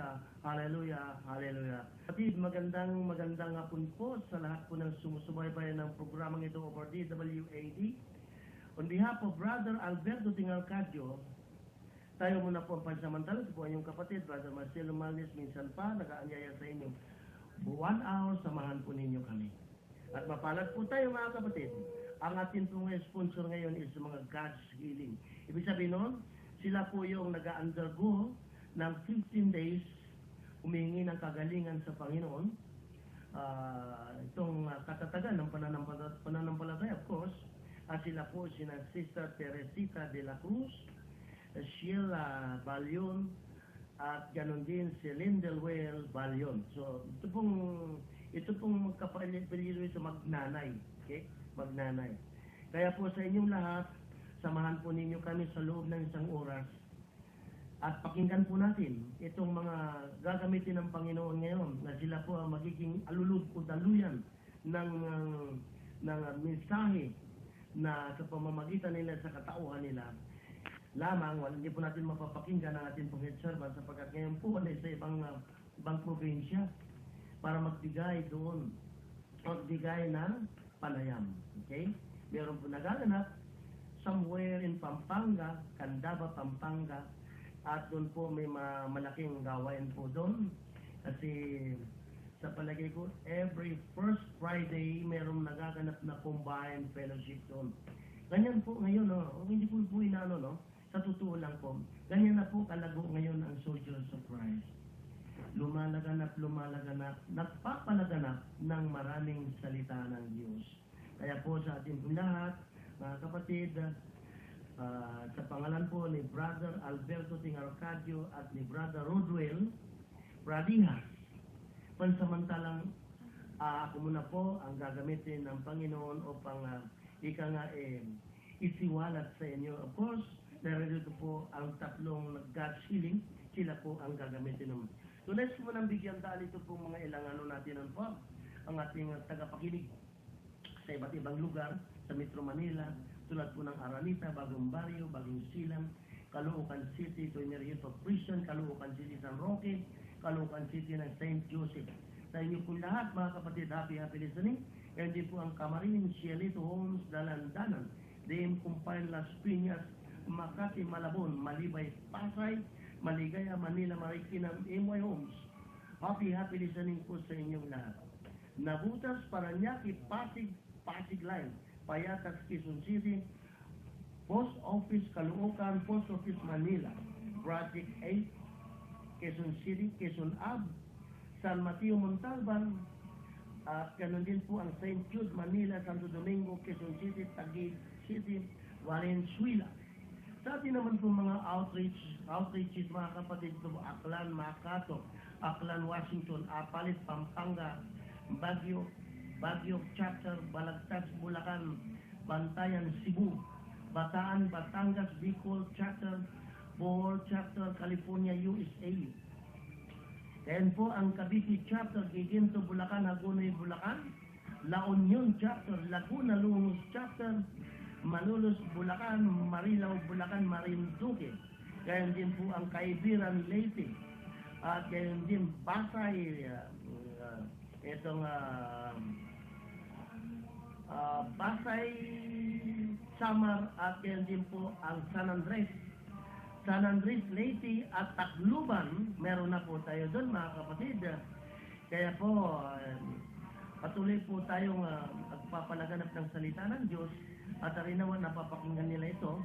Hallelujah, hallelujah, hallelujah. Kapatid, magandang hapon po sa lahat po ng sumusubaybay ng programang ito over DWAD. On behalf of Brother Alberto Tingalcadio, tayo muna po ang pansamantala. Ito po ang inyong kapatid, Brother Marcelo Malnes, minsan pa nag-aanyaya sa inyo. 1 hour, samahan po ninyo kami. At mapalad po tayo mga kapatid. Ang ating pong sponsor ngayon is mga God's Healing. Ibig sabihin nun, sila po yung nag-undergo ng 15 days humingi ng kagalingan sa Panginoon. Itong katatagan ng pananampalataya, of course, at sila po sina Sister Teresita de la Cruz, Sheila Balion, at ganon din si Lindelwell Balion. So, ito pong magkapalilo sa magnanay. Okay? Magnanay. Kaya po sa inyong lahat, samahan po ninyo kami sa loob ng 1 oras at pakinggan po natin itong mga gagamitin ng Panginoon ngayon na sila po ang magiging alulod o daluyan ng mensahe na sa pamamagitan nila sa katauhan nila. Lamang, hindi po natin mapapakinggan ang ating pong head servant sapagkat ngayon po ay sa ibang probinsya para magbigay doon, magbigay ng panayam. Okay? Meron po nagaganap somewhere in Pampanga, Candaba, Pampanga, at doon po may malaking gawain po doon. Kasi sa palagay ko, every first Friday, merong nagaganap na combined fellowship doon. Ganyan po ngayon, hindi po inaano, no? Sa totoo lang po, ganyan na po kalago ngayon ang Soldiers of Christ. Lumalaganap, nagpapalaganap ng maraming salita ng Diyos. Kaya po sa ating lahat, mga kapatid, sa pangalan po ni Brother Alberto Tingalcadio at ni Brother Rodwell Pradihas, pansamantalang ako muna po ang gagamitin ng Panginoon upang isiwalat sa inyo. Of course, narito po ang tatlong God's Healing, sila po ang gagamitin naman. So let's muna bigyan dahil ito po mga ilang natin po, ang ating tagapakinig sa iba't ibang lugar sa Metro Manila, tulad po ng Aranita, Bagong Barrio, Bagong Silang, Caloocan City, Toynerito Prison, Caloocan City, San Roque, Caloocan City ng St. Joseph. Sa inyo po lahat, mga kapatid, happy listening. And din po ang Camarines, Cielito Homes, Dalandanan, DM Compile, Las Piñas, Makati, Malabon, Malibay, Pasay, Maligaya, Manila, Marikina, MY Homes. Happy listening po sa inyong lahat. Nabutas, Paranaque, Pasig Line, Payatas, Quezon City, Post Office Caloocan, Post Office Manila, Project 8, Quezon City, Quezon Ab, San Mateo Montalban, at ganoon din po ang St. Jude, Manila, Santo Domingo, Quezon City, Taguig City, Valenzuela. Sa atin naman po mga outreaches mga kapatid ito, Aklan, Makato, Aklan, Washington, Apalit, Pampanga, Baguio Chapter, Balagtas, Bulacan, Bantayan, Cebu, Bataan, Batangas, Bicol Chapter, Bohol Chapter, California, USA. Then po ang Cavite Chapter, Giginto, Bulacan, Hagonoy, Bulacan, La Union Chapter, Laguna, Lumos Chapter, Malolos, Bulacan, Marilao, Bulacan, Marinduque. Gayon din po ang Kaibiran, Leyte. At gayon din Pasay, Pasay, Samar, at gayon din po ang San Andres, Leyte at Tacloban. Meron na po tayo doon mga kapatid. Kaya po, patuloy po tayong magpapalaganap ng salita ng Diyos at arinawan napapakinggan nila ito.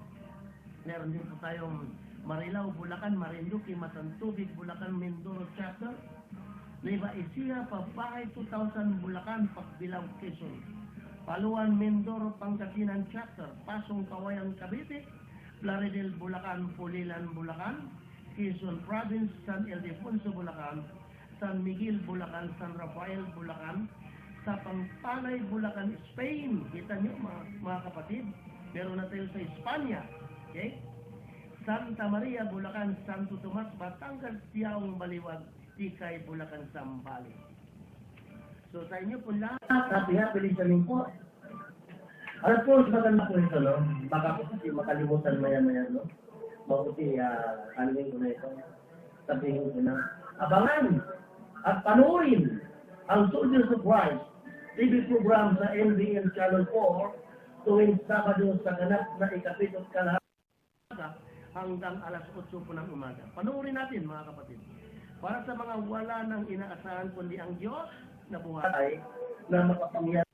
Meron din po tayong Marilao, Bulacan, Marinduque, Matantubig, Bulacan, Mindoro Chapter, Nueva Ecija, Papahay 2000, Bulacan, Pagbilao, Quezon, Paluan, Mindoro, Pangasinan Chapter, Pasong Kawayan, Cavite, Plaridel, Bulacan, Pulilan, Bulacan, Quezon Province, San Ildefonso, Bulacan, San Miguel, Bulacan, San Rafael, Bulacan, sa Pampanay, Bulacan, Spain. Kita nyo mga kapatid, meron na tayo sa Espanya. Okay? Santa Maria, Bulacan, Santo Tomas, Batangas, Tiaong, Baliwag, Tikay, Bulacan, Sambales. So sa inyo po lahat, happy listening po. Of course, maganda po ito, no? Baka po kasi makalimutan maya-maya, no? Mabuti, ko na ito. Sabihin ko na, abangan at panoorin ang Soldiers of Christ TV program sa NBN Channel 4 tuwing Sabado sa ganap na ikapitong kalahati hanggang alas 8 po ng umaga. Panoorin natin mga kapatid. Para sa mga wala nang inaasahan kundi ang Diyos na buhay na makapangyarihan.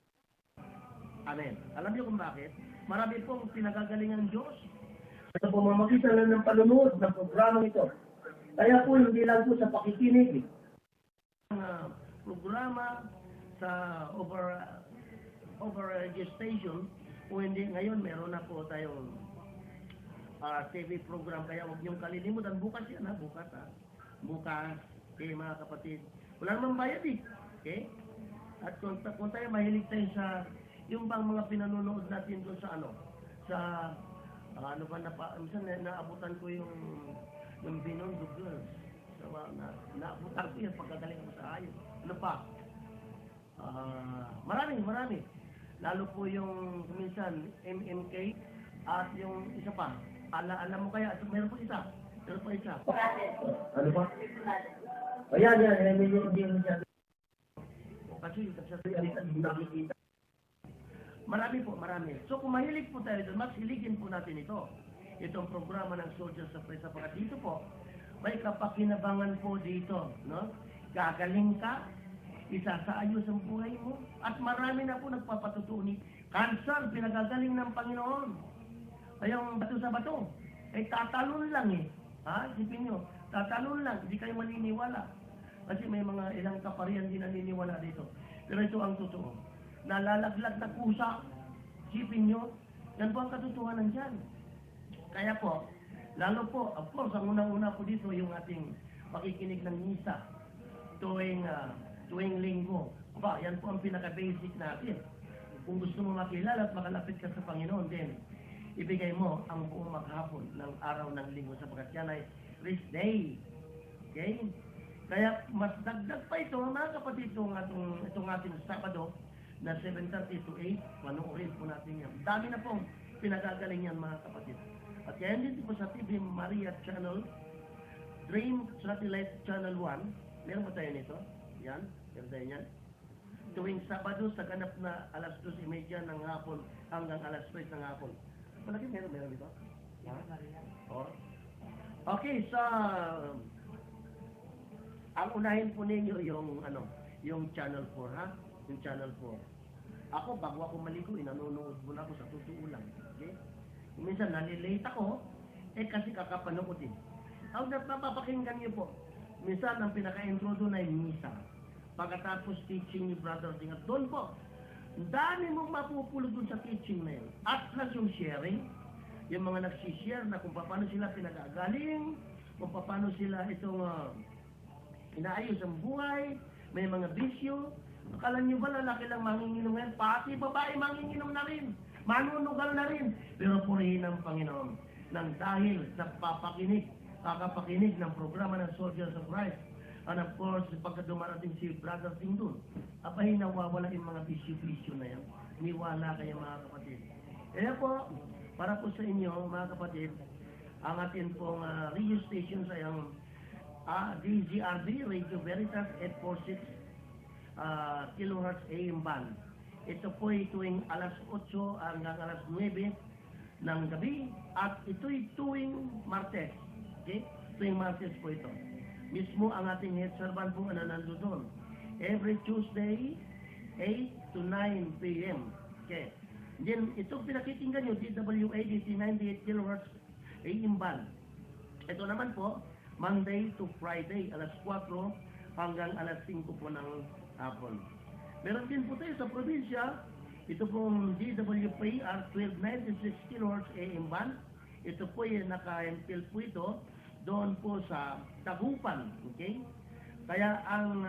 Amen. Alam niyo kung bakit? Marami pong pinagagaling ang Diyos sa pamamagitan ng panunood ng programang ito. Kaya po hindi lang po sa pakikinig ang programa sa over station o hindi ngayon meron na po tayong TV program, kaya huwag niyong kalilimutan bukas yan bukas okay mga kapatid, wala namang bayad okay, at kung tayo mahilig tayo sa yung bang mga pinanonood natin doon sa ano ba minsan naabutan ko yung Beyond the Girls, naabutan ko yan pagkagaling ko sa ayos. Ano pa? Marami. Lalo po yung minsan MMK at yung isa pa. Alam mo kaya, meron pa isa. Ano pa? Ayan, hindi mo siya. Kasi nakikita. Marami. So kung mahilig po tayo doon, mas hiligin po natin ito. Itong programa ng Soldiers of Christ. Sapagkat dito po, may kapakinabangan po dito. No? Gagaling ka, isasaayos ang buhay mo, at marami na po nagpapatutunin. Cancer, pinagagaling ng Panginoon. Ayong bato sa bato, ay tatalon lang Isipin nyo, tatalon lang, hindi kayo maniniwala. Kasi may mga ilang kaparian din naniniwala dito. Pero ito ang totoo. Nalalaglag na kusa, isipin nyo, yan po ang katotohanan dyan. Kaya po, lalo po, of course, ang unang-una po dito yung ating pakikinig ng misa tuwing linggo. Yan po ang pinaka-basic natin. Kung gusto mo makilala at makalapit ka sa Panginoon, then ibigay mo ang buong maghapon ng araw ng linggo sapagkat yan ay rest day. Okay? Kaya mas dagdag pa ito, mga kapatid, itong ating Sabado na 7:30 to 8, panoorin po natin yan. Dami na pong pinagagaling yan, mga kapatid. At kaya dito po sa TV Maria Channel, Dream Satellite Channel 1, meron ba tayo nito? Yan, meron tayo yan. Tuwing Sabado sa ganap na alas 2:30 ng hapon hanggang alas 3 ng hapon. Malaki meron dito? Oh. Okay, ang unahin po ninyo yung Channel 4 yung Channel 4. Ako, bago ako maligo, nanonood muna ako sa totoo lang. Okay? Minsan, nalilate ako, kasi kakapanood Ang napapakinggan niyo po, minsan, ang pinaka-intro doon ay misa. Pagkatapos teaching ni Brother Ding. At doon po, dami mong mapupulog doon sa teaching na yun. At plus yung sharing, yung mga nagsishare na kung paano sila pinag-agaling, kung paano sila inaayos ang buhay, may mga bisyo. Akala nyo ba lalaki lang manginginom ngayon? Pati babae manginginom na rin. Manunugal na rin. Pero purihin ang Panginoon. Nang dahil sa kakapakinig ng programa ng Soldiers of Christ. And of course, pagka dumarating si Brother Ting doon, abay nawawala yung mga bisyo-bisyo na yan. Niwala kayo mga kapatid. Kaya po, para po sa inyo mga kapatid, ang atin pong radio stations ay ang DZRB, Radio Veritas 846 kilohertz AM band. Ito po ay tuwing alas 8 hanggang alas 9 ng gabi at ito'y tuwing Martes. Okay? Tuwing Martes po ito. Mismo ang ating head servant po nandun doon. Every Tuesday, 8 to 9 p.m. Okay. Then, itong pinakikinggan nyo, DWADT 98 kilohertz AM band. Ito naman po, Monday to Friday, alas 4 hanggang alas 5 po ng hapon. Meron din po tayo sa probinsya, ito pong DWPR 1296 kHz AM band. Ito po yung naka-empil po ito doon po sa Tagupan. Okay? Kaya ang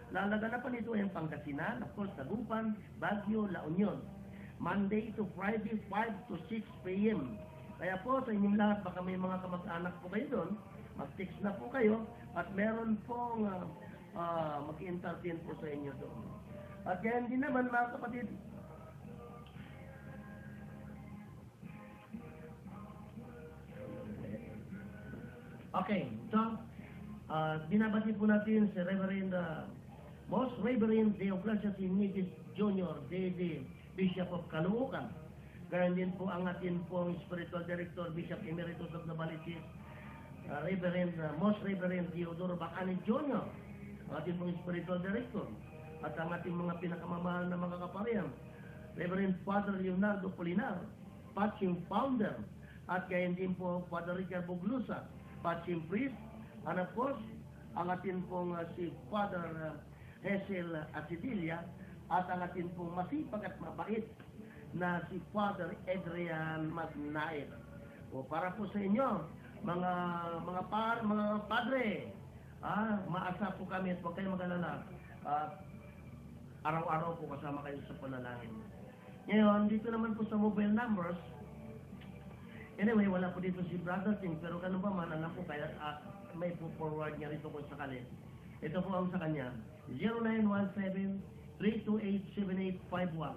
lalaganapan ito ay ang Pangasinan, of course, Tagupan, Baguio, La Union. Monday to Friday, 5 to 6 p.m. Kaya po sa inyong lahat, baka may mga kamag-anak po kayo doon, mag-text na po kayo at meron pong mag-entertain po sa inyo doon. At yan din naman mga kapatid, okay, so Binabati po natin si Reverend Most Reverend Deogratias Inigis Jr., D.D., Bishop of Caloocan. Gayon din po ang atin pong Spiritual Director, Bishop Emeritus of Novaliches, Most Reverend Theodoro Bacani Jr., ang ating pong Spiritual Director, at ang ating mga pinakamamahal na mga kaparian, Reverend Father Leonardo Polinar, Patching Founder, at gayon din po Father Richard Buglusa, Patching Priest, and of course, ang ating pong si Father Hazel Asidilia, at ang ating pong masipag at mabait na si Father Adrian Magnaid. O para po sa inyo, mga padre, maasa po kami at huwag kayo mag-alala. Araw-araw po kasama kayo sa panalangin. Ngayon, dito naman po sa mobile numbers, anyway, wala po dito si Brother Ting, pero ganun pa man, alam po kaya may po forward niya rito kung sakali. Ito po ang sa kanya, 0917-328-7851.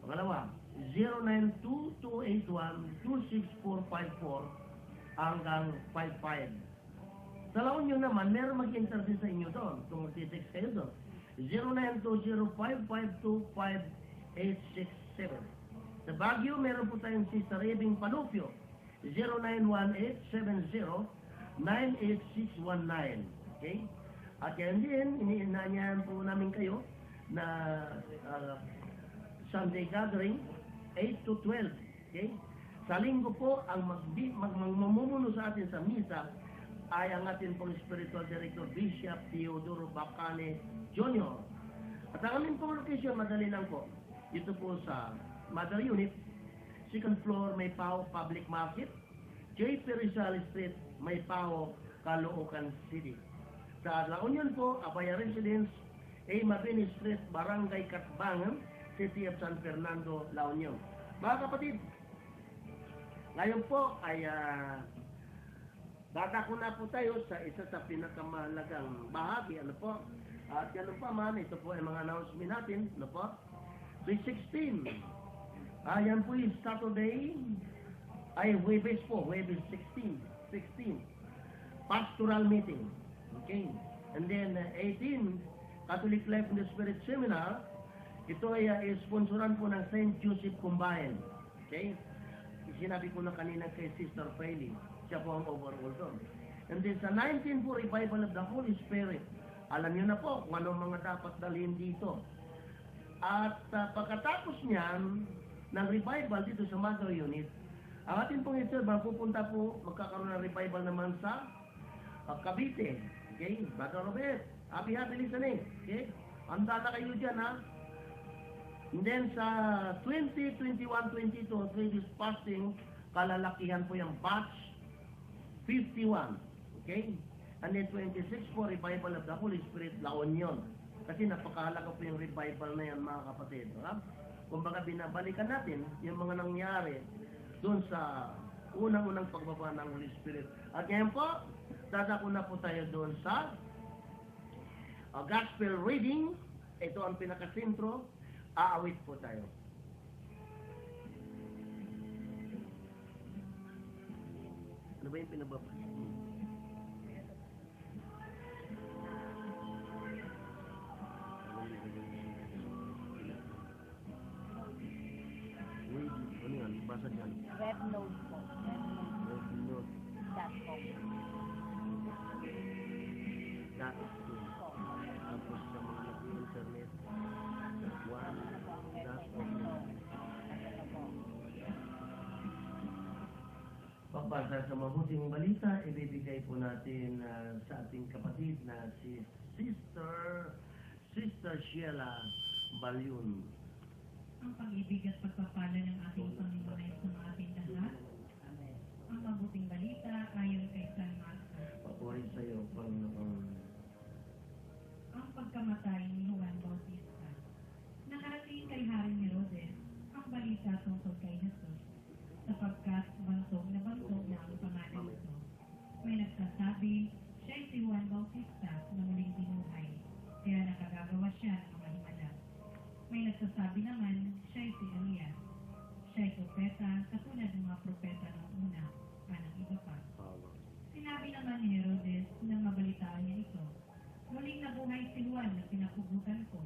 Pangalawa, 092281-26454 hanggang 55. Sa La Union naman, meron mag-interview sa inyo doon. Kung mag-text kayo doon. 0920-552-5867. Sa Baguio, meron po tayong si Saribing Palupio. 0918-70-98619. Okay? At yan din, iniinanyahan po namin kayo na Sunday gathering, 8 to 12. Okay? Sa linggo po, ang magmumuno sa atin sa misa ay ang ating pong Spiritual Director, Bishop Theodoro Bacani Jr. At ang aming pong location, madali lang po. Ito po sa Mother Unit, 2nd floor, May Pao Public Market, J. Rizal Street, May Pao, Caloocan City. Sa La Union po, Abaya Residence, A. Mabini Street, Barangay Catbangan, City of San Fernando, La Union. Mga kapatid, ngayon po ay dadako na po tayo sa isa sa pinakamahalagang bahagi. Ano po? At yan pa man, ito po ay mga announcement natin. Ano po? 3:16. Yan po yung Saturday, ay Huwebes po, Huwebes 16. Pastoral meeting. Okay. And then 18, Catholic Life in the Spirit Seminar. Ito ay sponsoran po ng St. Joseph Combined. Okay? Sinabi ko na kanina kay Sister Freiley. Siya po ang overall doon. And then sa 19 po, Revival of the Holy Spirit. Alam niyo na po kung anong mga dapat dalhin dito. At pagkatapos niyan, ng revival dito sa Mother Unit, ang ating pong iserban pupunta po, magkakaroon ng revival naman sa Cavite. Okay? Brother Robert, happy listening. Okay? Handa na kayo dyan, ha? And then sa 2021-22, 3 days fasting, kalalakihan po yung batch 51. Okay? And then 26 po, Revival of the Holy Spirit, La Union. Kasi napakahalaga po yung revival na yan, mga kapatid. Ha? Kumbaga binabalikan natin yung mga nangyari doon sa unang-unang pagbaba ng Holy Spirit. At ngayon po, dadako na po tayo doon sa Gospel Reading. Ito ang pinakasintro. Aawit po tayo. Ano ba yung pinababa? Ano yan? Basa dyan. Webnode po. Webnode. Webnode.com. Tapos sa mga nag-internet. Pagpasa sa mabuting balita, ibibigay po natin sa ating kapatid na si Sister Sheila Balyun. Ang pag-ibig at pagpapala ng ating Panginoon ay sumapit lahat. Amen. Ang mabuting balita ayon kay San Marcos. Papuri sa iyo, Panginoon. Ang pagkamatay ni Juan Bautista. Nakarating kay Haring Herodes ang balita tungkol kay Jesus, sapagkat bantog na ang pangalan nito. May nagsasabi, siya'y si Juan Bautista na muling binuhay, kaya nakagagawa siya ng mga himala. May nagsasabi naman, siya'y si Elias. Siya'y propeta, katulad ng mga propeta ng una, panang iba pa. Si Sinabi naman ni Herodes na mabalitaan niya ito. Muling nabuhay si Juan na pinapugutan ko.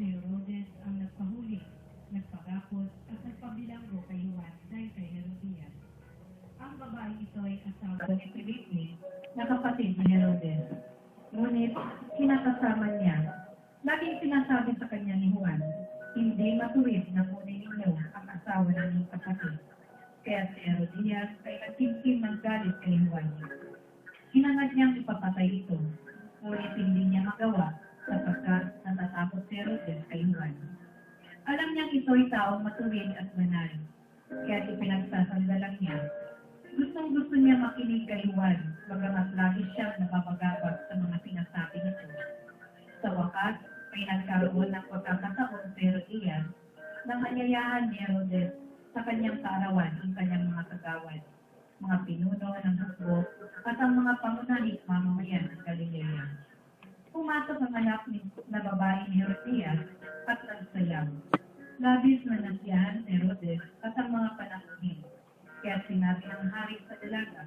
Si Herodes ang nagpahuli, nagpagapos at nagpabilanggo kay Juan dahil kay Herodias. Ang babae ito ay asawa ni Felipe na kapatid ni Herodes. Ngunit kinakasama niya. Laging sinasabi sa kanya ni Juan, hindi matuwid na kunin ninyo ang asawa ng iyong kapatid. Kaya si Herodias ay nagkimkim ng galit kay Juan. Hinangad niyang ipapatay ito, ngunit hindi niya magawa sapagkat natatakot si Herodes kay Juan. Alam niyang ito'y taong matuwid at banal, kaya ipinagsasandalan niya. Gustong-gusto niya makinig kay Juan, bagamat lagi siyang napapagabag sa mga sinasabi nito. Sa wakas, ay nagkaroon ng pagkakataon si Herodias nang anyayahan ni Herodes sa kanyang kaarawan ang kanyang mga kagawad, mga pinuno ng hukbo at ang mga pangunahing mamamayan ng Galilea. Pumasok ang anak na babae ni Herodias at nagsayaw. Labis na nasiyahan si Herodes at ang mga panakunin. Kaya sinabi ng hari sa dalaga,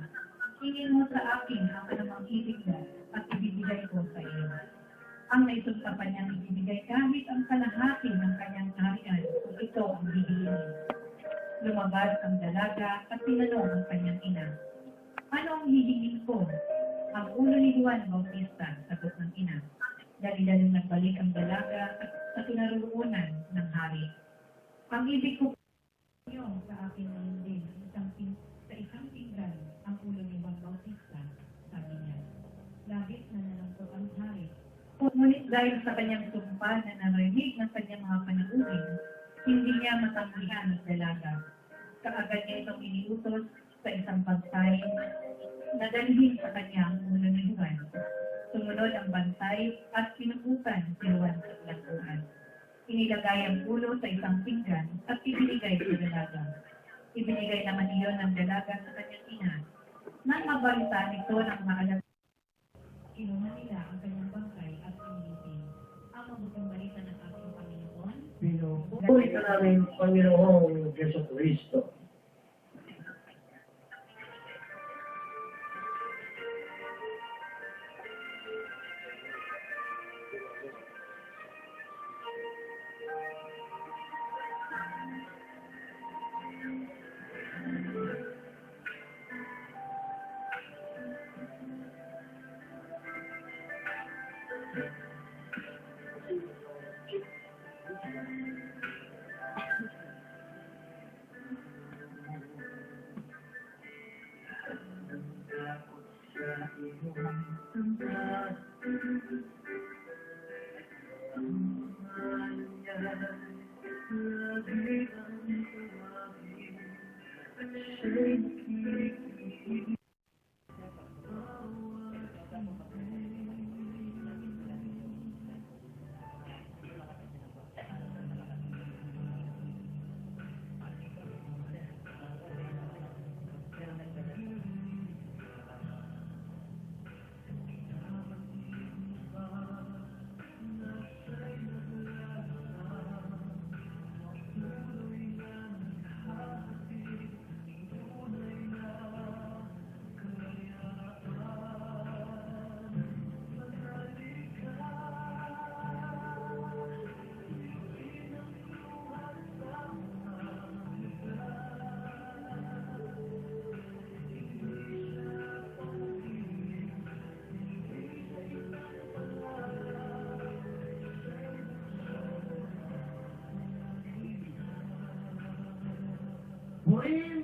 hingin mo sa akin ang anumang ibig mo at ibibigay ko sa iyo. Ang naisuntapan niyang ibibigay kahit ang kalahati ng kanyang kaharian kung ito ang bibiliin. Lumabas ang dalaga at tinanong ang kanyang ina, ano ang hihingin ko? Ang ulo ni Juan Bautista, sagot ng ina. Dali-daling nagbalik ang dalaga at sa kinaroroonan ng hari. Ang ibig ko niyo sa akin ay hindi sa isang pinggan ang ulo ni Juan Bautista, sabi niya. Labis na nalangkot ang hari. Ngunit dahil sa kanyang sumpa na narinig ng kanyang mga panauhin, hindi niya matanggihan ang dalaga. Kaagad niya itong iniutos sa isang bantay na dalhin sa kanya ang ulo ni Juan. Sumunod ang bantay at pinupukan si Juan sa bilangguan. Inilagay ang ulo sa isang pinggan at ibinigay sa dalaga. Ibinigay naman iyon ng dalaga sa kanyang ina. Nang mabalita nito ng maalam, kinuha nila ang kanyang bangkay at inilipin. Ang mabuting balita ng ating Panginoon, Pinupuri ka namin, Panginoong Yeso Kristo.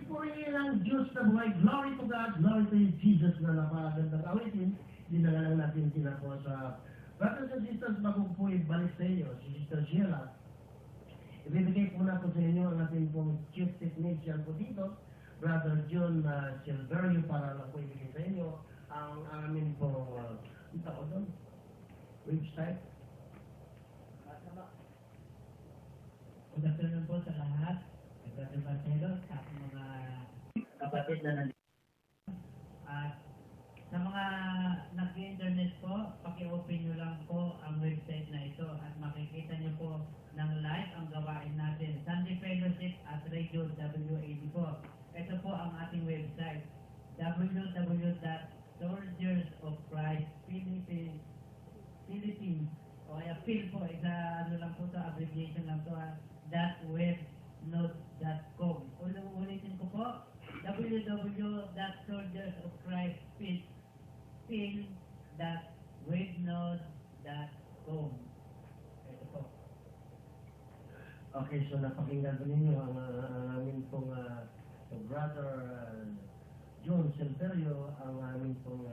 Purihin ang Diyos na buhay. Glory to God, glory to Jesus na napakagandang awitin. Dinala lang natin sila po sa brothers and sisters, bago po ibalik sa inyo, si Sister Sheila. Ibibigay po na po sa inyo ang ating pong chief technician po dito, Brother John Silverio, para lang po ibigay sa inyo ang amin pong, ang tawag doon, website. Good afternoon po sa lahat. Brother Marcelo, sa aking mga kapatid na nandito. At sa mga nag-internet po, paki-open nyo lang po ang website na ito at makikita nyo po ng live ang gawain natin. Sunday Fellowship at Radio WAD po. Ito po ang ating website, www.sunday PIL po, ano lang po to, abbreviation lang to, .webnode.com. Ulitin ko po, www.soldiersofchrist.webnode.com. Ito po. Okay, so napakinggan ko ninyo ang aming pong brother John Silverio, ang aming pong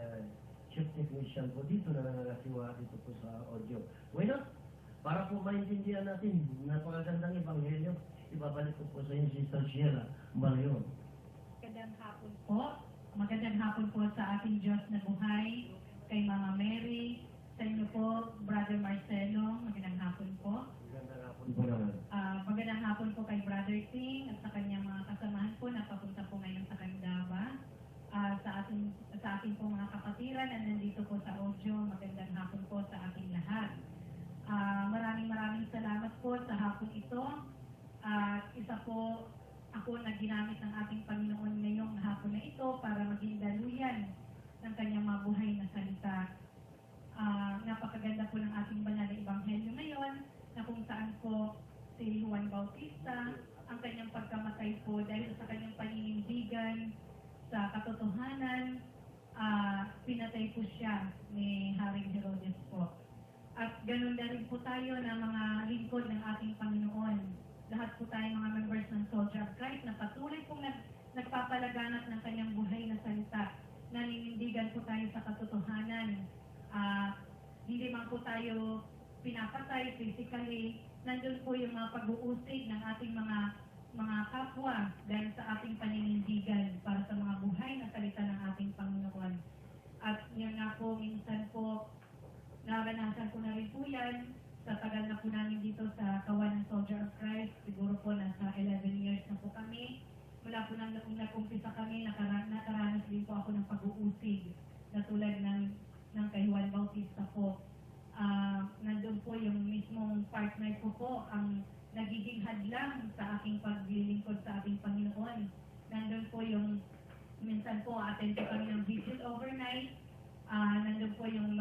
chief technician po dito na nangangasiwa dito po sa audio. Bueno, para po maintindihan natin, napakagandang ebanghelyo, ibabalik ko po sa inyo si Sister Sheila Marion. Magandang hapon po. Magandang hapon po sa ating Diyos na buhay, kay Mama Mary, sa inyo po, Brother Marcelo, magandang hapon po. Magandang hapon po naman. Magandang hapon po kay Brother Ting at sa kanyang mga kasamahan po na papunta po ngayon sa Candaba. Sa ating po mga kapatiran na nandito po sa audio, magandang hapon po sa ating lahat. Maraming salamat po sa hapon ito. Isa po ako na ginamit ng ating Panginoon ngayong hapon na ito para maging daluyan ng kanyang mabuhay na salita. Napakaganda po ng ating banal na ebanghelyo ngayon na kung saan po si Juan Bautista, ang kanyang pagkamatay po dahil sa kanyang paninindigan sa katotohanan, pinatay po siya ni Haring Herodes po. At ganoon na rin po tayo na mga lingkod ng ating Panginoon. Lahat po tayo mga members ng Soldier of Christ na patuloy pong nagpapalaganap ng kanyang buhay na salita. Naninindigan po tayo sa katotohanan. Hindi man po tayo pinapatay physically. Nandun po yung mga pag-uusig ng ating mga kapwa dahil sa ating paninindigan para sa mga buhay na salita ng ating Panginoon. At yun nga po, minsan po, naranasan ko na rin po yan sa tagal na po namin dito sa kawan ng Soldier of Christ. Siguro po nasa 11 years na po kami. Mula po nang nag-umpisa kami, nakaranas din po ako ng pag-uusig na tulad ng kay Juan Bautista po. Nandun po yung mismong partner ko po ang nagiging hadlang sa aking paglilingkod sa ating Panginoon. Nandun po yung, minsan po, attend po kami ng vigil overnight. Nandun po yung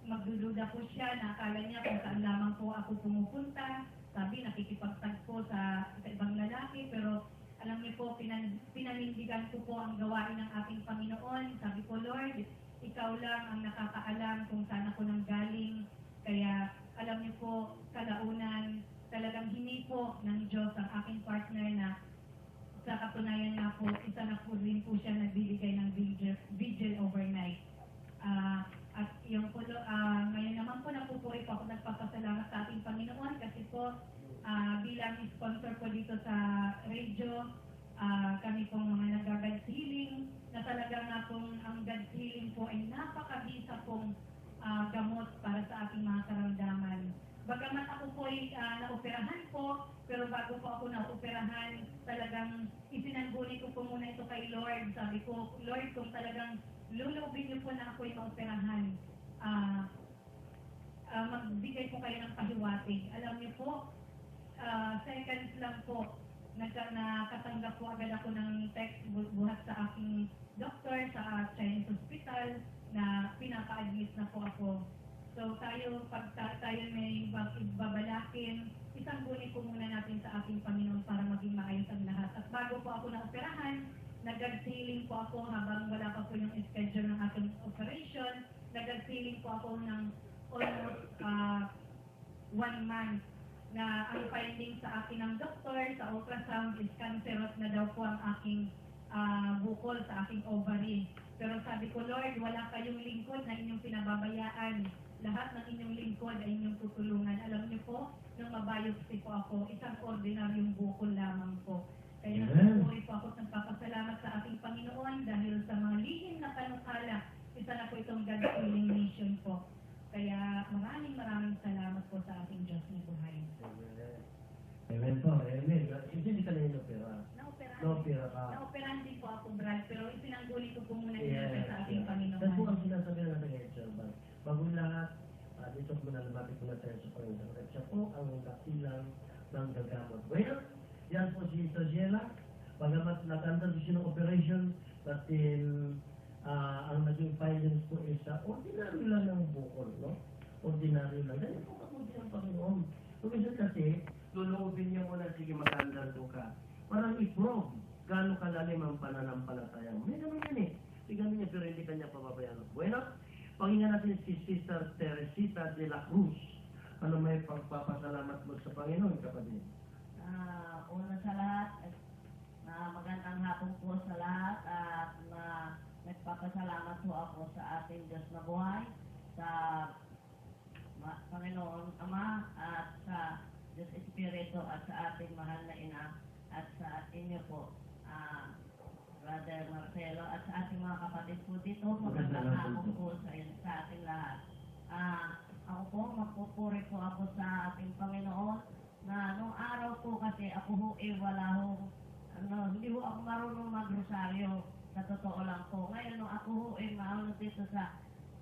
magdududa po siya, na akala niya kung saan lamang po ako pumupunta. Sabi, nakikipagsagpo sa ibang lalaki, pero alam niyo po, pinanindigan ko po ang gawain ng ating Panginoon. Sabi ko, Lord, ikaw lang ang nakakaalam kung saan ako nanggaling. Kaya alam niyo po, kalaunan, talagang hinipo ng Diyos ang aking partner na sa katunayan nga po, isa na po rin po siya nagbibigay ng vigil overnight. At yung po, ngayon naman po napupuri po ako nagpapasalamat sa ating Panginoon kasi po bilang sponsor po dito sa radio, kami pong mga nag-God's Healing, na talaga nga pong ang God's Healing po ay napakabisa pong gamot para sa ating mga karamdaman. Bagamat ako po ay naoperahan po, pero bago po ako naoperahan, talagang isinangguni ko po muna ito kay Lord. Sabi ko, Lord, kung talagang lulubin niyo po na ako yung maoperahan, magbigay po kayo ng pahiwatig. Alam niyo po, seconds lang po, nakatanggap po agad ako ng text buhat sa aking doktor sa Chinese Hospital na pinaka-admit na po ako. So pag tayo may babalakin, isang guni po muna natin sa ating Panginoon para maging maayos ang lahat. At bago po ako na-operahan, nag-God's healing po ako habang wala pa po yung schedule ng ating operation. Nag-God's healing po ako ng almost 1 month na ang finding sa akin ng doktor sa ultrasound is cancerous na daw po ang aking bukol sa aking ovary. Pero sabi ko, Lord, wala kayong lingkod na inyong pinababayaan. Lahat ng inyong lingkod ay inyong tutulungan. Alam niyo po, nung mabiopsy po ako, isang ordinaryong bukol lamang po. Kaya nagpapuri po ako at nagpapasalamat sa ating Panginoon dahil sa mga lihim na panukala, isa na po itong God's Healing Mission po. Kaya maraming salamat po sa ating Diyos na buhay. Amen po, amen. Hindi ka na inopera. Naopera ka. Naoperahan din po ako, Brad, pero isinangguli ko po muna Yeah, ito sa ating Panginoon. Yan po ang sinasabi natin ngayon, Sir Bal. Bagong lahat, dito po na lumapit po na tayo sa Panginoon. At siya po ang dakilang ng gagamot. Well, yan po si Sister Sheila. Bagamat nakanda siya ng operation, but ang naging findings po is ordinary lang ng bukol, no? Ordinary lang. Ganyan po kabuti ang Panginoon. Kung minsan kasi, luluubin niya muna, sige magandang ka. Parang i-prove gaano kalalim ang pananampalataya mo. May ganun yan eh. May ganun niya, pero hindi kanya pababayaan. Bueno, pakinggan natin si Sister Teresita de la Cruz. Ano may pagpapasalamat mo sa Panginoon, kapatid? Una sa lahat, magandang hapon po sa lahat at nagpapasalamat po ako sa ating Diyos na buhay, sa Panginoon Ama at sa Diyos Espiritu at sa ating mahal na Ina at sa inyo po, Brother Marcelo at sa ating mga kapatid po dito. Magandang hapon po sa ating lahat. Ako po, magpupuri po ako sa ating Panginoon na nung araw po kasi ako ho hindi ho ako marunong magrosaryo. Sa totoo lang po. Ngayon nung ako ho dito sa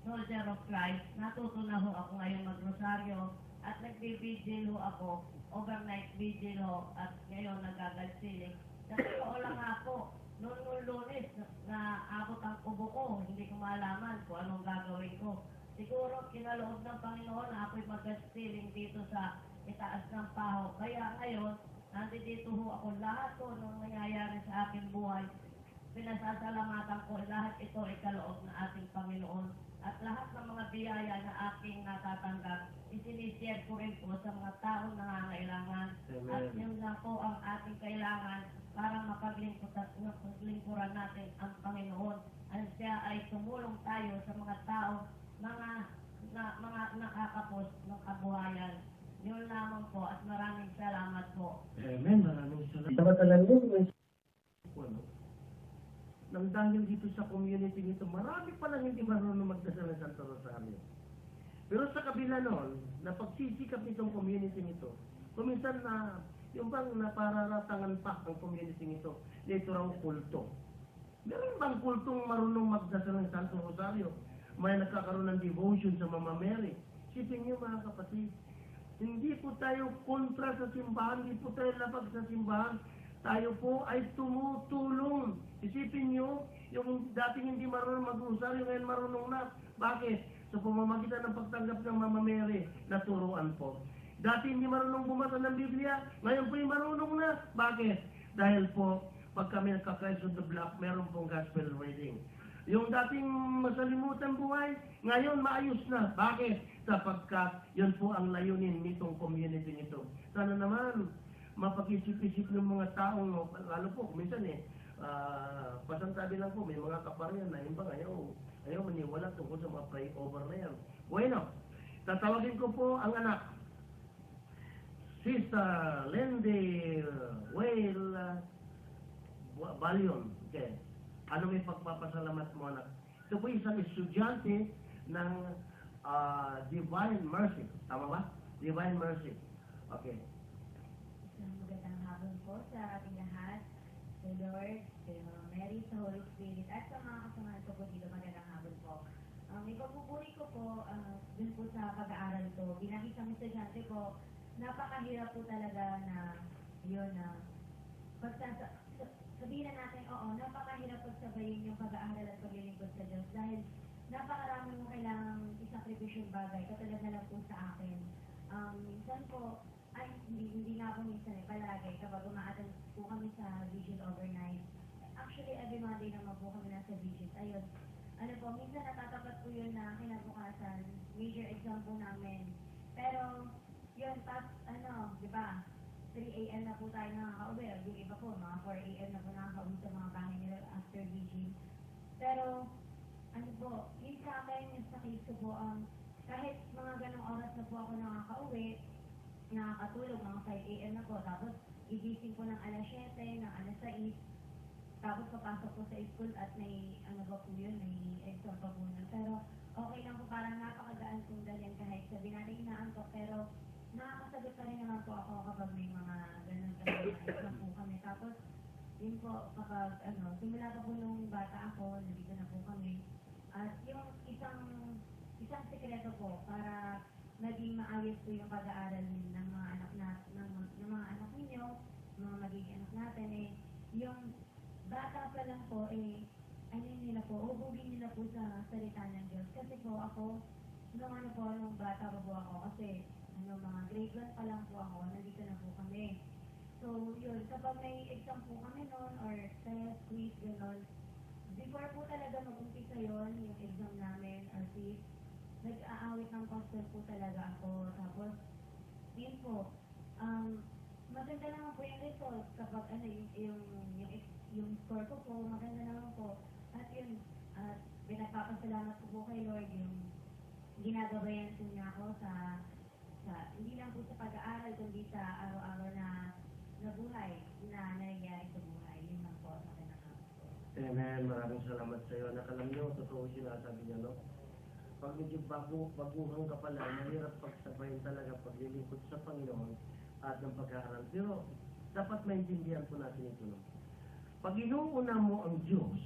Soldier of Christ, natuto na ho ako ngayon magrosaryo at nagbi-vigil ho ako, overnight vigil ho at ngayon nagagalsiling. Sa totoo lang ako, noong Lunes na abot ang kubo ko, hindi ko malaman kung anong gagawin ko. Siguro kinaloob ng Panginoon na ako'y mag-stealing dito sa itaas ng paho. Kaya ngayon, nandito ho ako lahat po nung nangyayari sa aking buhay. Pinasasalamatan ko lahat ito ay kaloob ng ating Panginoon. At lahat ng mga biyaya na aking natatanggap, isinishare ko rin po sa mga taong nangangailangan. Amen. At yun na po ang ating kailangan para mapaglingkuran natin ang Panginoon. At siya ay tumulong tayo sa mga tao mga nakakapos ng kabuhayan. Yun lamang po at maraming salamat po. Amen. Maraming salamat. Dapat alam mo, ano? Nang dahil dito sa community nito, marami palang hindi marunong magdasal ng Santo Rosario. Pero sa kabila noon, na pagsisikap nitong community nito, kuminsan na, yung bang napararatangan pa ang community nito, dito raw kulto. Meron bang kultong marunong magdasal ng Santo Rosario? May nagkakaroon ng devotion sa Mama Mary. Sipin niyo mga kapatid, hindi po tayo kontra sa simbahan, hindi po tayo labag sa simbahan. Tayo po ay tumutulong. Isipin niyo, yung dating hindi marunong mag-rosaryo, ngayon marunong na. Bakit? Sa pamamagitan ng pagtanggap ng Mama Mary, naturuan po. Dati hindi marunong bumasa ng Biblia, ngayon po marunong na. Bakit? Dahil po, pag kami nagka-Christ on the Block, meron pong gospel reading. Yung dating masalimutan buhay, ngayon maayos na. Bakit? Sapagkat yun po ang layunin nitong community nito. Sana naman, mapag-isip-isip ng mga taong, lalo po, minsan pasantabi lang po, may mga kaparian na imbang ayaw maniwala tungkol sa mga pray over na yan. Bueno, tatawagin ko po ang anak, Sister Lindy Whale Balion. Okay. Ano may pagpapasalamat mo, anak? Ito po isang estudyante ng Divine Mercy. Tama ba? Divine Mercy. Okay. Magandang hapon po sa ating lahat, sa Lord, kay Mama Mary, sa Holy Spirit, at sa mga kasamahan ko po dito. Magandang hapon po. May pagpupuri ko po dun po sa pag-aaral ko. Bilang isang estudyante ko, napakahirap po talaga na yun na sabihin na natin, oo, napakahirap pagsabayin yung pag-aaral at paglilingkod sa Diyos dahil napakarami mo kailangang isakripisyong bagay, katulad na lang po sa akin. Minsan po, hindi nga po minsan palagi kapag umaattend po kami sa vigil overnight. Actually, every Monday naman po kami nasa vigil. Ayun, minsan natatapat po yun na kinabukasan, major exam po namin. Pero, yun, di ba, 3 a.m. na po tayo nakaka-uwi. Yung iba po, mga 4 a.m. na po nakaka-uwi sa mga bahay nila after vigil. Pero, yun sa akin, yung sa case ko po, kahit mga ganong oras na po ako nakaka-uwi, nakakatulog, mga 5 a.m. na po, tapos gigising po ng alas 7, ng alas 6, tapos papasok po sa school at may, may exam pa po na. Pero, okay lang po, parang napakagaan kong dalhin kahit sabi natin inaantok, pero nakakasagot pa rin naman po ako kapag may mga ganun exam po kami. Tapos, yun po, kapag, simula pa po nung bata ako, nandito na po kami. At yung isang sikreto po para naging maayos po yung pag-aaral ng mga anak ng mga anak ninyo, mga magiging anak natin, yung bata pa lang po, hubugin nila po sa salita ng Diyos. Kasi po ako, nung bata pa po ako, kasi mga grade 1 pa lang po ako, nandito na po kami. So, yun, kapag may exam po kami noon, or test, quiz, gano'n, before po talaga mag-umpisa yun, yung exam namin, or quiz, nag-aawit ng pastor po talaga ako. Tapos, yun po, maganda naman po yung result kapag ano, yung score ko po, maganda naman po. At yun, pinagpapasalamat ko po kay Lord yung ginagabayan po niya ako sa hindi lang po sa pag-aaral, kundi sa araw-araw na buhay na nangyayari sa buhay. Yun lang po sa pinaka. Amen. Maraming salamat sa iyo. Nakalam niyo, totoo sinasabi niya, no? Pag medyo baguhan ka pala, mahirap pagsabayin talaga paglilingkod sa Panginoon at ng pag-aaral. Pero dapat maintindihan po natin ito, no? Pag inuuna mo ang Diyos,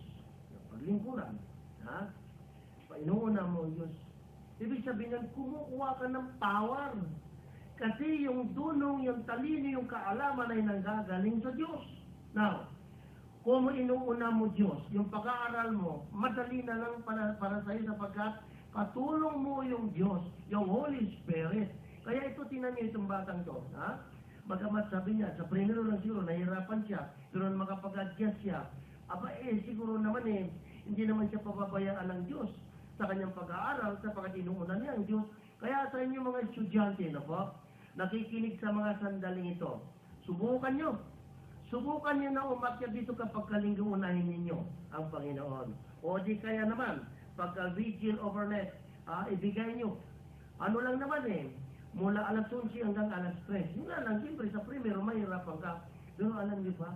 paglingkuran, ha? Pag inuuna mo ang Diyos, ibig sabihin yan, kumukuha ka ng power. Kasi yung dunong, yung talino, yung kaalaman ay nanggagaling sa Diyos. Now, kung inuuna mo Diyos, yung pag-aaral mo, madali na lang para sa iyo sapagkat katulong mo yung Diyos, yung Holy Spirit. Kaya ito, tinan niyo itong batang to. Ha? Bagamat sabi niya, sa primero lang siguro, nahirapan siya, pero makapag-adjust siya. Aba siguro naman hindi naman siya pababayaan ng Diyos sa kanyang pag-aaral, sapagkat inuuna niya ang Diyos. Kaya sa inyo mga estudyante, no po, nakikinig sa mga sandaling ito, subukan nyo. Subukan nyo na umakyat dito kapag kalinggo unahin ninyo ang Panginoon. O di kaya naman, pagka vigil overnight, ibigay nyo. Ano lang naman mula alas 11 hanggang alas 3. Yun lang, siyempre sa primero, mahirapan ka. Pero alam niyo ba,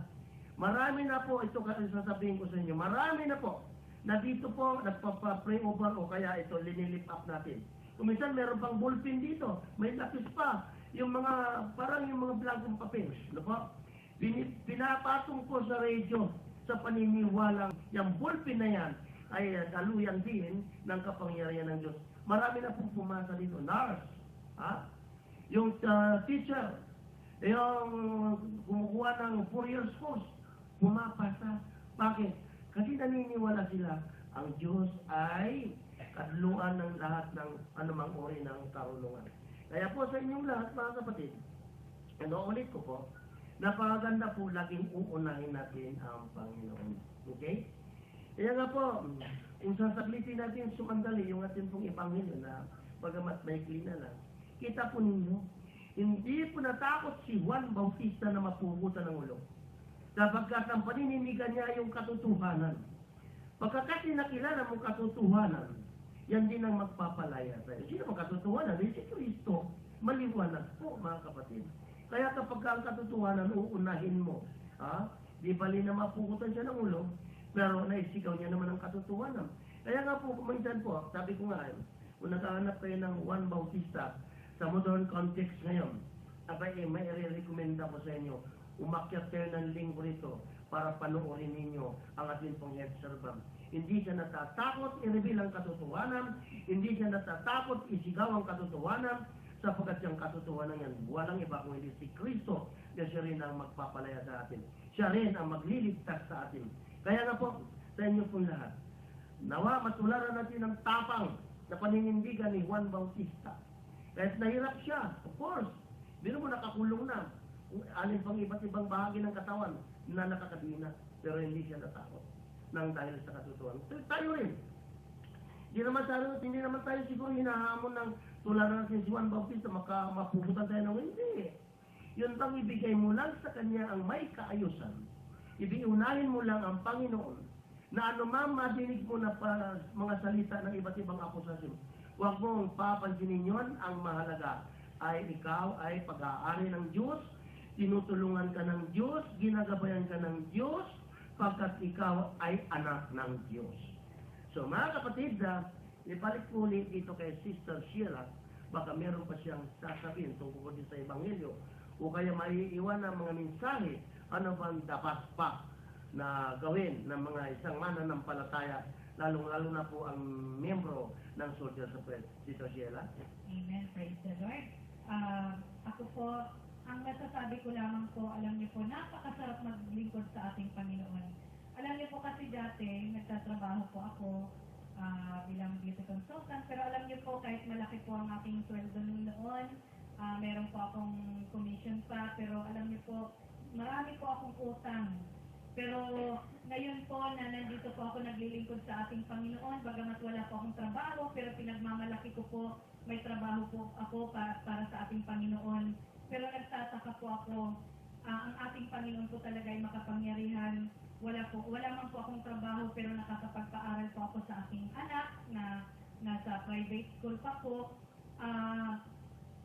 marami na po, ito kasi sasabihin ko sa inyo, marami na po, na dito po, nagpapa-pray over o kaya ito, linilip up natin. Kung minsan, meron pang ballpen dito, may lapis pa, yung mga, parang yung mga blankong papel. Ano po? Pinapatong ko sa radyo, sa paniniwalang, yung ballpen na yan, ay daluyan din ng kapangyarihan ng Diyos. Marami na pong pumasa dito. Nurse, yung teacher, yung kumukuha ng 4 years course, pumapasa. Bakit? Kasi naniniwala sila, ang Diyos ay kadluan ng lahat ng anumang uri ng karunungan. Kaya po sa inyong lahat, mga kapatid, ulit ko po, napakaganda po laging uunahin natin ang Panginoon. Okay? Kaya nga po, kung sasaglitin natin sumandali yung ating pong Ebanghelyo na bagamat maikli na lang, kita po ninyo, hindi po natakot si Juan Bautista na mapugutan ng ulo. Sapagkat ang panininigan niya yung katotohanan. Pagkakat nakilala mo katotohanan, yan din ang magpapalaya sa iyo. Sino ang katotohanan? Si Kristo. Maliwanag po, mga kapatid. Kaya kapag ang katotohanan, uunahin mo. Di bali na mapugutan siya ng ulo, pero naisigaw niya naman ang katotohanan. Kaya nga po, kuminsan po, sabi ko nga, kung nakahanap kayo ng Juan Bautista sa modern context ngayon, may i-recommenda ko sa inyo, umakyat kayo ng linggo rito para panoorin ninyo ang ating pong head servant. Hindi siya natatakot i-reveal ang katotohanan, hindi siya natatakot isigaw ang katotohanan, sapagkat yung katotohanan yan, walang iba kung hindi si Kristo, na siya rin ang magpapalaya sa atin. Siya rin ang magliligtas sa atin. Kaya nga po, sa inyo pong lahat, nawa matularan natin ang tapang na paninindigan ni Juan Bautista. Kahit nahirap siya, of course, biro mo nakakulong na, alin pang iba't ibang bahagi ng katawan na nakakadina, pero hindi siya natakot nang dahil sa katotohanan. Tayo rin. Hindi naman tayo siguro hinahamon ng tularan natin si Juan Bautista, mapuputan tayo ng hindi. Yun bang ibigay mo lang sa kanya ang may kaayusan. Ibiunahin mo lang ang Panginoon na anumang madinig mo na mga salita ng iba't ibang akusasyon. Huwag mong papansinin yun. Ang mahalaga ay ikaw ay pag-aari ng Diyos, tinutulungan ka ng Diyos, ginagabayan ka ng Diyos, pagkat ikaw ay anak ng Diyos. So mga kapatid, ibalik ko ulit dito kay Sister Sheila, baka meron pa siyang sasabihin tungkol din sa Ebanghelyo, o kaya maiiwan ng mga mensahe, ano bang dapat pa na gawin ng mga isang mananampalataya, lalong-lalo na po ang miyembro ng Soldiers of Christ. Sister Sheila? Amen. Praise the Lord. Ako po, ang masasabi ko lamang po, alam niyo po, napakasarap maglingkod sa ating Panginoon. Alam niyo po kasi dati, nagtatrabaho po ako bilang beauty consultant, pero alam niyo po, kahit malaki po ang aking sweldo noon, meron po akong commission pa, pero alam niyo po, marami po akong utang. Pero ngayon po na nandito po ako naglilingkod sa ating Panginoon, bagamat wala po akong trabaho, pero pinagmamalaki ko po, may trabaho po ako para sa ating Panginoon. Pero nagtataka po ako, ang ating Panginoon po talaga ay makapangyarihan. Wala man po akong trabaho, pero nakakapagpaaral po ako sa aking anak na nasa private school pa po.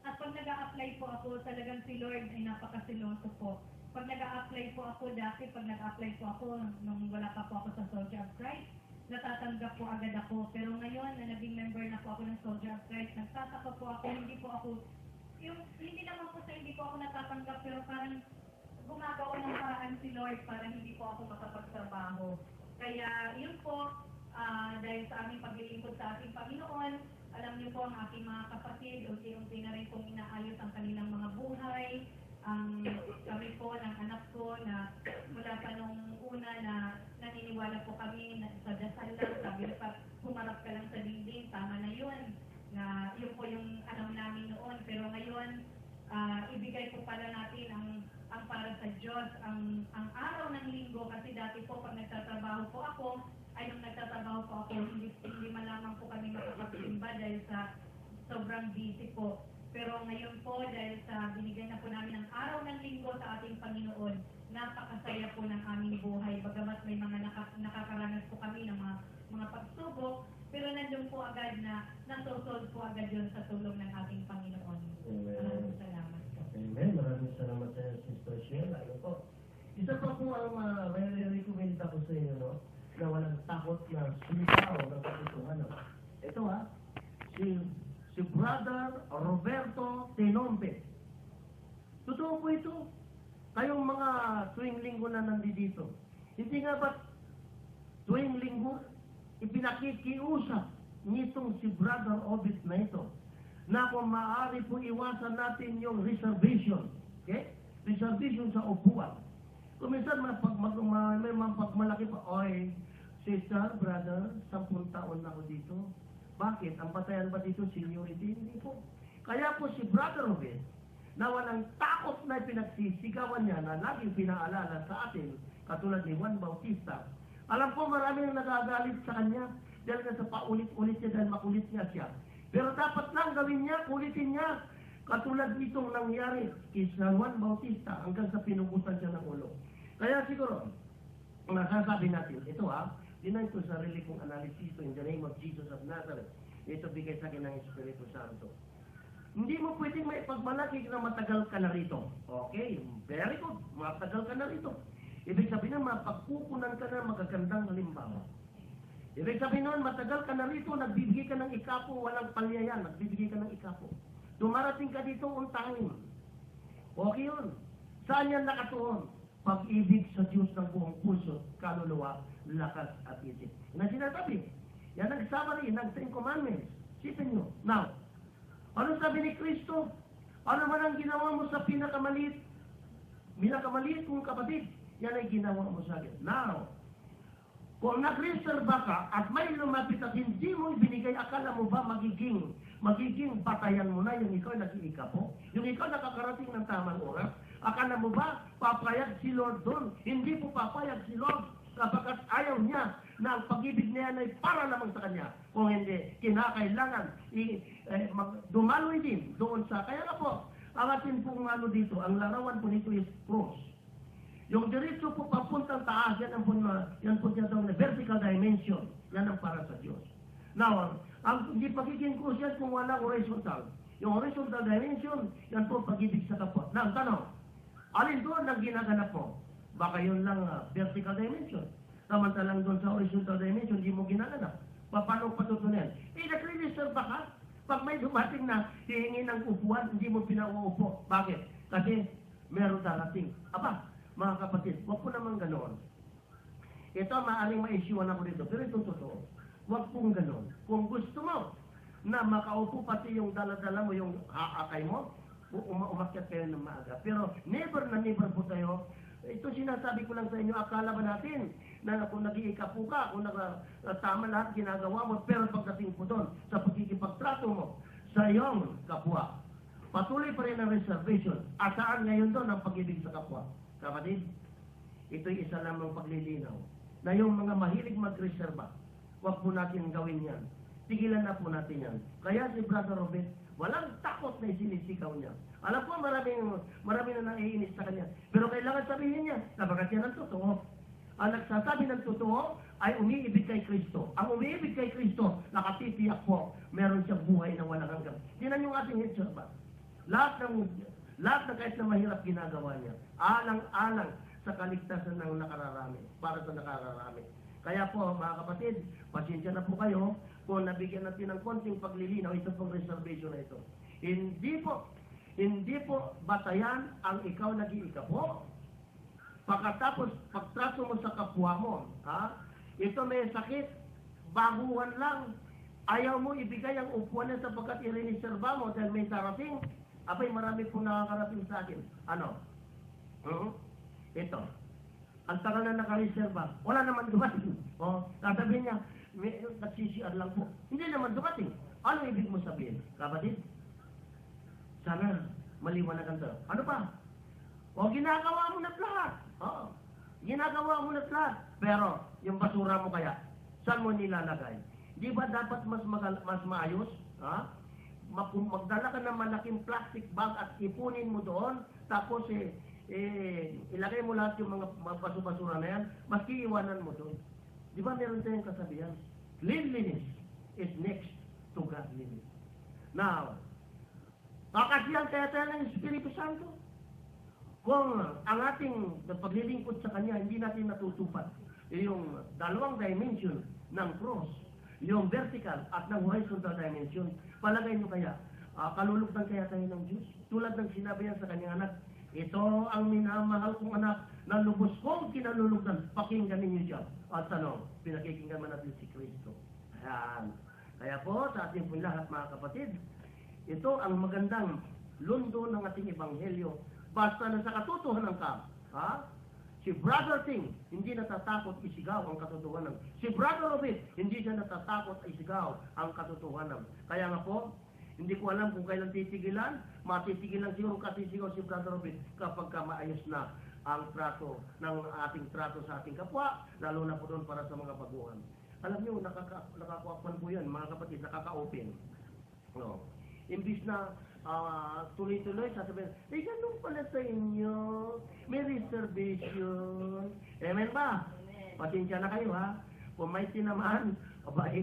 At pag nag-a-apply po ako, talagang si Lord ay napakasiloso po. Pag nag-a-apply po ako dati, pag nag-a-apply po ako nung wala pa po ako sa Soldier of Christ, natatanggap po agad ako. Pero ngayon na naging member na po ako ng Soldier of Christ, nagtataka po ako, hindi naman po sa hindi po ako natatanggap, pero parang gumagawa ng paraan si Lord para hindi po ako makapagtrabaho. Kaya yun po, dahil sa aming paglilingkod sa ating Panginoon, alam niyo po ang aking mga kapatid, unti-unti na rin pong inaayos ang kanilang mga buhay. Kami po ng anak ko na mula pa nung una na naniniwala po kami na sa dasal lang, sabi pa, humarap ka lang sa dingding, tama na yun. Na yun po yung alam namin noon. Pero ngayon, ibigay po pala natin ang para sa Diyos, ang araw ng linggo, kasi dati po pag nagtatrabaho po ako, ay nung nagtatrabaho po ako, hindi man lamang po kami makapagsimba dahil sa sobrang busy po. Pero ngayon po, dahil sa binigay na po namin ang araw ng linggo sa ating Panginoon, napakasaya po ng aming buhay. Bagamat may mga nakakaranas po kami ng mga pagsubok, pero nandun po agad na nasosolve po agad yun sa tulong ng ating Panginoon. Maraming salamat po. Amen. Maraming salamat sa iyo, Sister Sheila. Ano po? Isa pa po ang may recommend ako sa inyo, no? Na walang takot na sumitaw ng katutuhan. No? Ito si Brother Roberto Tenombe. Totoo po ito. Kayong mga tuwing linggo na nandito. Hindi nga ba tuwing linggo ipinakikiusap nitong si Brother Obit na ito na kung maaari po iwasan natin yung reservation. Okay? Reservation sa upuan. Kung minsan may pagmalaki pa, oy, sister, brother, 10 taon na ako dito. Bakit? Ang batayan ba dito, seniority? Hindi po. Kaya po si Brother Obed, na walang takot na pinagsisigawan niya na laging pinaalala sa atin, katulad ni Juan Bautista. Alam ko marami nang nagagalit sa kanya dahil sa paulit-ulit niya dahil makulit nga siya. Pero dapat lang gawin niya, kulitin niya. Katulad nitong nangyari kay Juan Bautista hanggang sa pinugutan siya ng ulo. Kaya siguro, masasabi natin, ito dinay ko sarili kong analysis in the name of Jesus of Nazareth. Ito bigay sa akin ng Espiritu Santo. Hindi mo pwedeng may pagmalaki na matagal ka na rito. Okay, very good. Matagal ka na rito. Ibig sabihin na mapagkukunan ka na magagandang halimbawa. Ibig sabihin nun, matagal ka na rito, nagbibigay ka ng ikapo, walang palyayan, nagbibigay ka ng ikapo. Dumarating ka dito on time. Okay yun. Saan yan nakatuon? Pag-ibig sa Diyos ng buong puso, kaluluwa, lakas at isip. Yan ang sinasabi. Yan ang summary ng 10 Commandments. Sipin nyo. Now, ano sabi ni Kristo? Ano man ang ginawa mo sa pinakamaliit mong kapatid, yan ay ginawa mo sa akin. Now, kung nag-reserva ka at may lumapit at hindi mo ibinigay, akala mo ba magiging batayan mo na yung ikaw nag-iikapo? Yung ikaw nakakarating ng tamang oras? Akala mo ba papayag si Lord doon? Hindi po papayag si Lord sapagkat ayaw niya na ang pag-ibig niya ay para lamang sa kanya. Kung hindi, kinakailangan dumaloy din doon sa... Kaya na po, ang atin pong dito, ang larawan po nito is cross. Yung diretso po papuntang taas, yan po tinatawag na vertical dimension. Yan ang para sa Diyos. Now, ang hindi pagiging cross yan kung walang horizontal. Yung horizontal dimension, yan po pag-ibig sa kapwa. Now, tanong, alin doon ang ginaganap mo? Baka yun lang vertical dimension. Samantalang doon sa horizontal dimension, hindi mo ginaganap. Paano patutunan? Nag-reserve ka? Pag may dumating na hihingi ng upuan, hindi mo pinauupo. Bakit? Kasi meron darating. Aba, mga kapatid, huwag po naman ganoon. Ito, maaaring ma-issuean ako dito, pero ito totoo. Huwag pong ganoon. Kung gusto mo na makaupo pati yung dala-dala mo, yung haakay mo, umakyat kayo ng maaga. Pero never po tayo. Ito sinasabi ko lang sa inyo, akala ba natin na kung nag-iikapo ka, kung tama lahat ginagawa mo, pero pagdating po doon, sa pagkikipagtrato mo sa iyong kapwa, patuloy pa rin ang reservation. Asaan ngayon doon ang pag-ibig sa kapwa? Kapatid, ito'y isa lamang paglilinaw na yung mga mahilig magreserba, huwag po natin gawin yan. Tigilan na po natin yan. Kaya si Brother Robert, walang takot na isinisigaw niya. Alam ko, marami na naiinis sa kanya. Pero kailangan sabihin niya, nabagat yan ang totoo. Ang nagsasabi ng totoo ay umiibig kay Kristo. Ang umiibig kay Kristo, nakatitiyak po, meron siyang buhay na walang hanggan. Tinan yung ating headshot ba? Lahat na kahit na mahirap ginagawa niya, alang-alang sa kaligtasan ng nakararami, para sa nakararami. Kaya po, mga kapatid, pasensya na po kayo kung nabigyan natin ng konting paglilinaw ito pong reservation na ito. Hindi po batayan ang ikaw nag-iikapo. Pagkatapos, pagtrato mo sa kapwa mo, ito may sakit, baguhan lang, ayaw mo ibigay ang upuan na sapagkat iriniserba mo dahil may darating. Abay, marami pong nakakarating sa akin. Ano? Ito. Ang tagal na nakareserba, wala naman dumating. Sasabihin niya, nagsisiar lang po. Hindi naman dumating. Ano ibig mo sabihin? Kapatid? Sana maliwanagan to. Ano pa? Ginagawa mo na lahat. Ginagawa mo na lahat. Pero, yung basura mo kaya, saan mo nilalagay? Di ba dapat mas maayos? Magdala ka ng malaking plastic bag at ipunin mo doon, tapos ilagay mo lahat yung mga basura na yan, maski iwanan mo doon. Di ba meron tayong kasabihan? Cleanliness is next to godliness. Now, kakasiyan kaya tayo ng Espiritu Santo. Kung ang ating paglilingkod sa Kanya, hindi natin natutupad yung dalawang dimension ng cross, yung vertical at ng horizontal dimension, palagay nyo kaya, kalulugdan kaya tayo ng Diyos? Tulad ng sinabi yan sa kanyang anak, ito ang minamahal kong anak na lubos kong kinalulugdan, pakinggan ninyo siya. At ano, pinakikinggan man natin si Kristo. Ayan. Kaya po, sa ating po lahat mga kapatid, ito ang magandang lundo ng ating ebanghelyo. Basta na sa katotohanan ka, si Brother Ting, hindi natatakot isigaw ang katotohanan. Si Brother Robert, hindi siya natatakot isigaw ang katotohanan. Kaya nga po, hindi ko alam kung kailan titigilan, matitigilan siguro katisigaw si Brother Robert kapag maayos na ang trato ng ating trato sa ating kapwa, lalo na po doon para sa mga baguhan. Alam niyo, nakakuapan po yan, mga kapatid, nakaka-open. No. Imbis na tuloy-tuloy, sasabihin, ganun pala sa inyo, may reservation. Amen ba? Pasensya na kayo Kung may tinamaan,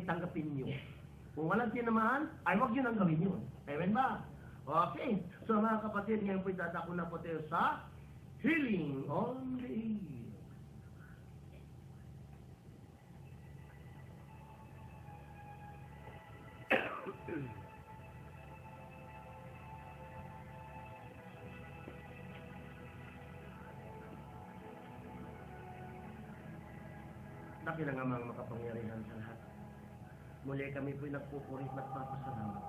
tanggapin nyo. Kung walang tinamaan, ay wag nyo nang gawin yun. Amen ba? Okay. So mga kapatid, ngayon po dadako na po tayo sa healing on the ear. Nakilangamang makapangyarihan sa lahat. Muli kami po'y nagpupurit, nagpapasalamat.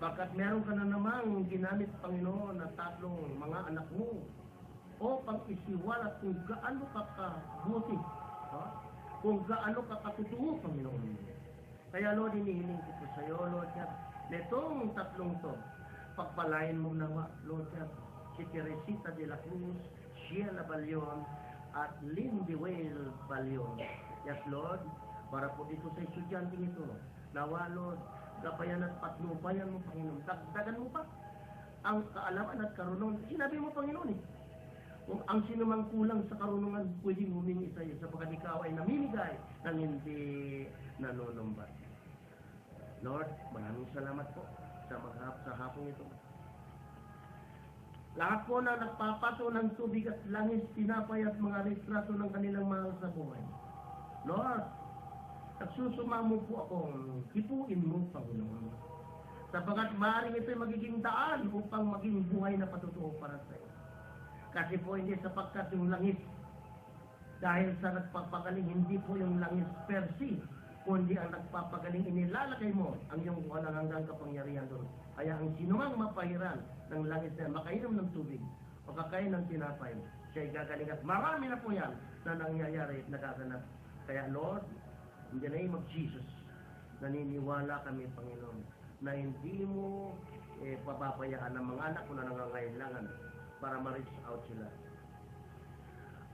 Pagkat meron ka na namang ginamit, Panginoon, na tatlong mga anak mo upang isiwalat kung gaano ka kabuti, kung gaano ka katutuo, Panginoon. Kaya, Lord, inihiling ko po sa iyo, Lord, netong tatlong to, pagpalain mo nawa, Lord, si Teresita de la Cruz, Sheila Balion, at Lindy Whale Balion. Yes, Lord, para po dito sa estudyante ito, nawa, Lord, gabayan at patnubayan mo, Panginoon. Dagdagan mo pa ang kaalaman at karunungan. Sinabi mo, Panginoon, kung ang sinumang kulang sa karunungan, pwedeng humingi sa iyo, sapagkat ikaw ay namimigay ng hindi nanunumbat. Lord, maraming salamat po sa hapong ito. Lahat po na nagpapaso ng tubig at langis, tinapay at mga retrato ng kanilang mahal sa buhay. Lord, nagsusumamo po akong hipuin mo, Panginoon. Sapagat maaaring ito'y magiging daan upang maging buhay na patutuo para sa iyo. Kasi po hindi sapagkat yung langis, dahil sa nagpapagaling, hindi po yung langis per se, kundi ang nagpapagaling, inilalagay mo ang iyong walang hanggang kapangyarihan doon. Kaya ang sinumang mapahiran ng langis na makainom ng tubig o kakain ng tinapay, siya'y gagaling. At marami na po yan na nangyayari at nagaganap. Kaya Lord, in the name of Jesus, naniniwala kami, Panginoon, na hindi mo napabayaan ng mga anak ko na nangangailangan para ma-reach out sila.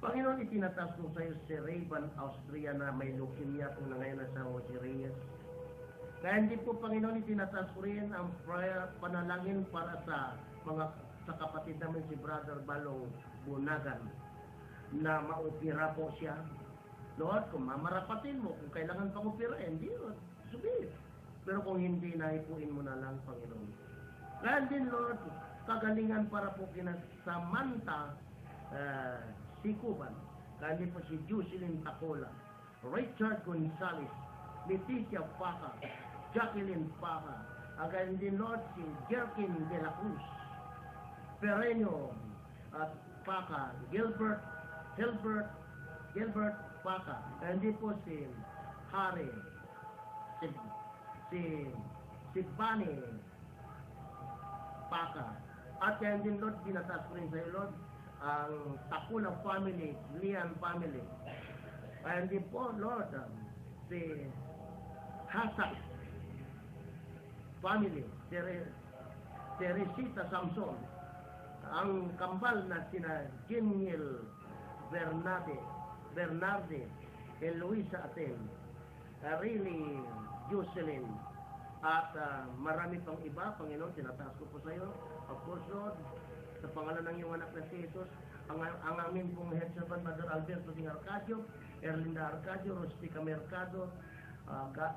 Panginoon, itinataas ko sa iyo si Rayban Austria na may leukemia po na ngayon nasa si Reyes. Kaya hindi po, Panginoon, itinataas ko rin ang prayer, panalangin para sa kapatid namin si Brother Balong Bunagan na maupira po siya. Lord, kung mamarapatin mo, kung kailangan pang upira, hindi, sabihin. Pero kung hindi, naipuin mo na lang, Panginoon. Kaya din, Lord, kagalingan para po kina Samantha Sikuban. Kaya din po si Jocelyn Tacola, Richard Gonzalez, Leticia Paca, Jacqueline Paca. Kaya din, Lord, si Jerkin de la Cruz, Pereño at Paca, Gilbert Paca. Kaya din po si Harry, si Bani Paca. At kaya din, Lord, binataas ko rin sa iyo, Lord, ang Takula family, Lian family. Kaya din po, Lord, si Hasak family, Teresita Samson, ang kambal na sina Jeniel Bernarde, Eloisa Aten, Arili Jocelyn, at marami pang iba, Panginoon, tinataas ko po sa iyo. Of course, Lord, sa pangalan ng iyong anak na si Jesus, ang amin pong head servant, Mother Alberto Ding Arcadio, Erlinda Arcadio, Rostica Mercado,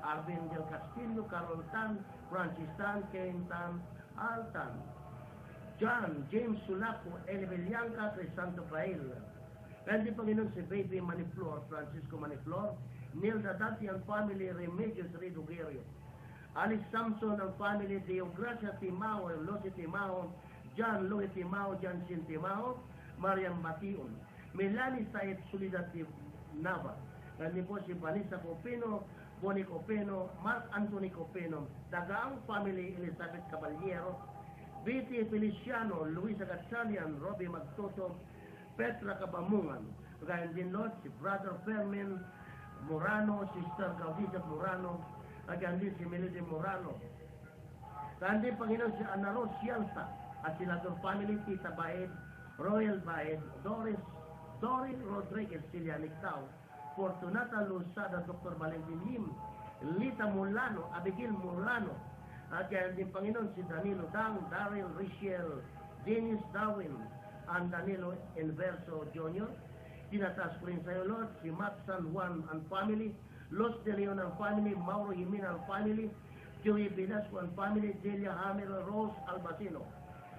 Arvin del Castillo, Carol Tan, Francis Tan, Ken Tan, Al Tan, John, James Sulaco, Elibel Bianca, Crisanto Pael. Kandi Panginoon si Baby Maniflor, Francisco Maniflor, Nilda Dati ang family, Remedios Ridugerio, Alice Samson ang family, Deogracia Timao, Lucy Timao, John Louis Timao, Jansin Timao, Mariam Bation, Melanie Said Solidat Nava, kandi po si Vanessa Copeno, Bonnie Copeno, Mark Anthony Copeno, Dagaang family, Elizabeth Caballero, Betty Feliciano, Luisa Gatchalian, Robbie Magtoto, Petra Kabamungan. Kaya din, Lord, si Brother Fermin Morano, Sister Gaudita Morano, kaya din si Melody Morano. Kaya din, Panginoon, si Ana Rose Yalta, at sila doon family, Tita Baed, Royal Baed, Dorin Rodriguez, Celia Nictao, Fortunata Luzada, Dr. Valentin Lim, Lita Mulano, Abigail Mulano, at kaya din, Panginoon, si Danilo Dang, Daryl Richel, Dennis Darwin, and Danilo Inverso Jr. Tinataas ko rin sa iyo, Lord, si Matt San Juan and family, Los De Leon and family, Mauro Jimena and family, Joey Velasco and family, Delia Hammer, Rose Albacino,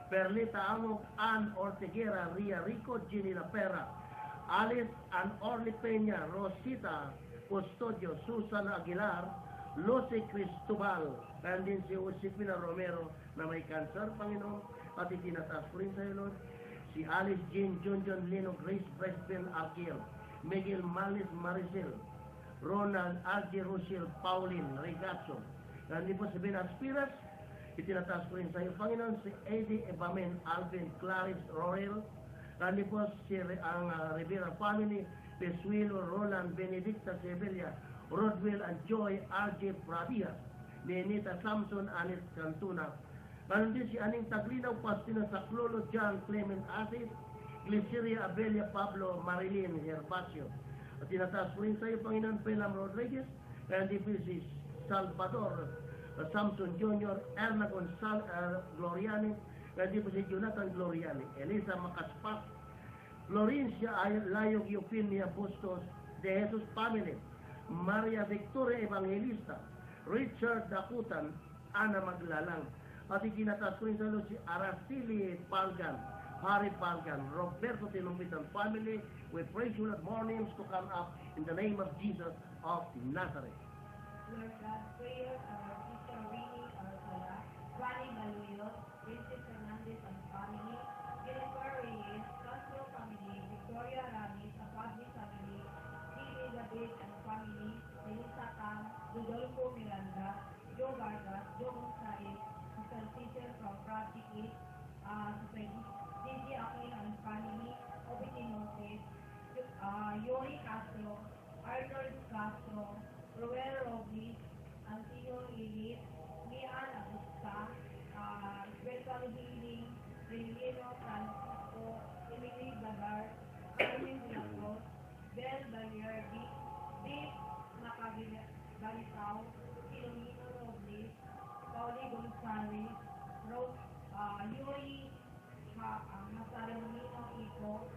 Perlita Amo, Ann Orteguera, Ria Rico, Ginny Lapera, Alice and Orly Peña, Rosita Custodio, Susan Aguilar, Lucy Cristobal, and din si Josefina Romero na may cancer, Panginoon, at itinataas ko rin sa iyo, Lord, si Alice Jean, John Lino, Grace Bresben Arkiel, Miguel Malis Maricel, Ronald Alge Rochelle, Pauline Regazzo, and din po si Ben Aspiras, itinataas ko rin sa iyo, Panginoon, si Eddie Ebamen, Alvin Clarice Rorel, and din po si ang Rivera family, Pesuelo, Roland, Benedicta Sevilla, Rodwell and Joy, R.J. Pradia, Nenita Samson, Anis Cantuna. Ganon din si Aning Taglinaw, Pastina Saclolo, John Clement Asis, Gliceria Abelia Pablo, Marilyn Herbacio. At tinataas ko rin sa iyo, Panginoon, Pelam Rodriguez, kaya din po si Salvador Samson Jr., Erna Gloriani, kaya din po si Jonathan Gloriani, Elisa Macaspak, Florencia Layog Euphinia Bustos, De Jesus family, Maria Victoria Evangelista, Richard Dakutan, Ana Maglalang, at itinataas ko rin sa si Araceli Palgan, Harry Palgan, Roberto Tinumpitan family, we praise you, Lord, more names to come up in the name of Jesus of Nazareth. Lord God, prayer, our sister Winnie Arcala, Rani Baluyot, Princess Fernandez and family, Jennifer Reyes, Castro family, Victoria Ramis, Apagni family, Lily David and family, Melissa Tam, Rodolfo Miranda, Joe Vargas, Joe Gonzalez, Mr. Teacher from Project 8, Gigi Aquino and family, Obiti Moses, Yori Castro, Arnold Castro, Roel Robles, Antino Lilit, Mian Agusta, Isabel Pagdiling, Relino, Francisco, Emily Bagar, Carmen de la Cruz, Bel Balyardi, Dick Macabalitao, Filomeno Robles, Pauli Gonzalez, Yuri Masaramino Iko,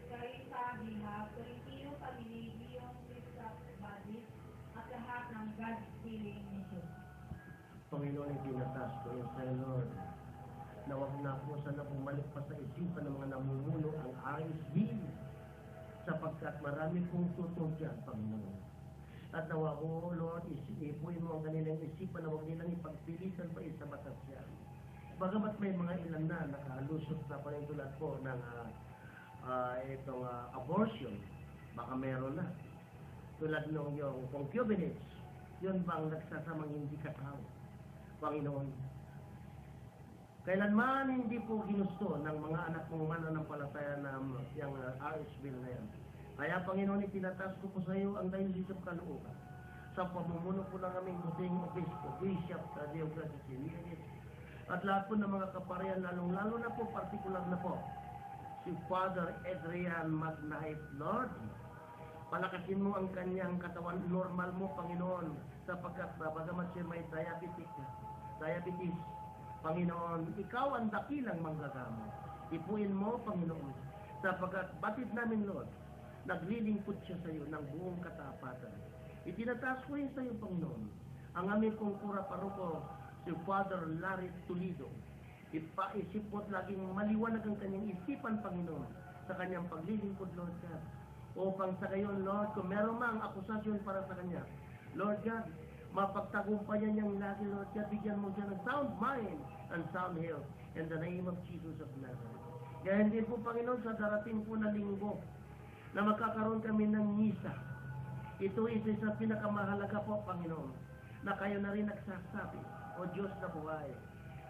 Carita Bihab, Tolentino Pabiligio, Krista Badis, at lahat ng God-fearing mission. Panginoon, itinatas ko yung sa'yo, Lord, na wag na po sana bumalik pa sa isipan ng mga namumuno ang RSB, sapagkat marami pong tutong dyan, Panginoon. At nawa ko, Lord, ipuin mo ang kanilang isipan na wag nilang ipagpilitan pa isa batas yan. Bagamat may mga ilan na nakalusot na pa rin tulad po ng abortion, baka meron na. Tulad nung yung concubinage, yun ba ang nagsasamang hindi katao? Panginoon, kailanman hindi po ginusto ng mga anak mong mananampalataya na yung RS bill na yan. Kaya Panginoon, itinatas ko po sa iyo ang dayosisip kalooban sa pamumuno po ng aming buting obispo, bishop, diocese, at lahat po ng mga kaparian, lalong-lalo na po, partikular na po, si Father Adrian Magnaip, Lord. Palakasin mo ang kanyang katawan, normal mo, Panginoon, sapagkat bagamat siya may diabetes, Panginoon, ikaw ang dakilang manggagamot. Ipuin mo, Panginoon, sapagkat batid namin, Lord, naglilingkod siya sa iyo ng buong katapatan. Itinataas ko yun sa iyo, Panginoon, ang aming pong kura paroko, si Father Larry Toledo. Ipaisip mo't laging maliwanag ang kanyang isipan, Panginoon, sa kanyang paglilingkod, Lord God. Upang sa gayon, Lord, kung meron mang akusasyon para sa kanya, Lord God, mapagtagumpayan niyang lagi, Lord God, bigyan mo siya ng sound mind and sound health in the name of Jesus of Nazareth. Kaya hindi po, Panginoon, sa darating po na linggo na magkakaroon kami ng misa. Ito isa sa pinakamahalaga po, Panginoon, na kayo na rin nagsasabi, O Diyos na buhay.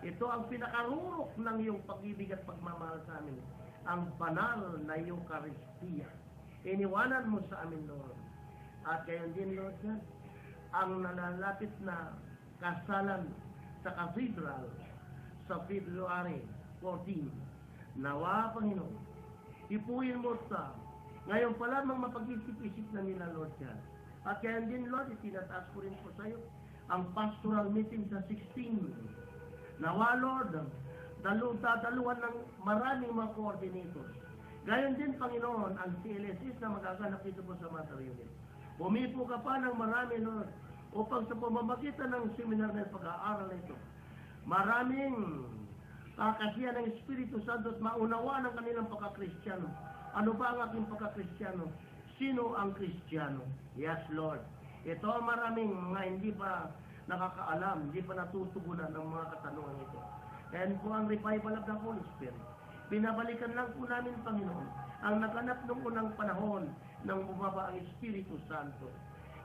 Ito ang pinakarurok ng iyong pag-ibig at pagmamahal sa amin, ang banal na Eucharistia. Iniwanan mo sa amin, Lord. At gayon din, Lord God, ang nalalapit na kasalan sa cathedral sa February 14. Nawa, Panginoon, ipuin mo sa ngayon pa lamang mapag-isip-isip na nila, Lord God. At gayon din, Lord, itinataas ko rin po sa iyo ang pastoral meeting sa 16. Nawa, Lord, dadaluhan ng maraming mga coordinators. Gayon din, Panginoon, ang CLSS na magaganap dito po sa Mother Unit. Pumipo ka pa ng marami, Lord, upang sa pamamagitan ng seminar na pag-aaral na ito, maraming kakasiya ng Espiritu Santo at maunawa ng kanilang pagkakristyano. Ano ba ang aking pagkakristyano? Sino ang Kristiyano? Yes, Lord. Ito ang maraming mga hindi pa nakakaalam, hindi pa natutugunan ng mga katanungan ito. And po ang revival of the Holy Spirit. Binabalikan lang po namin, Panginoon, ang naganap noong unang panahon ng bumaba ang Espiritu Santo.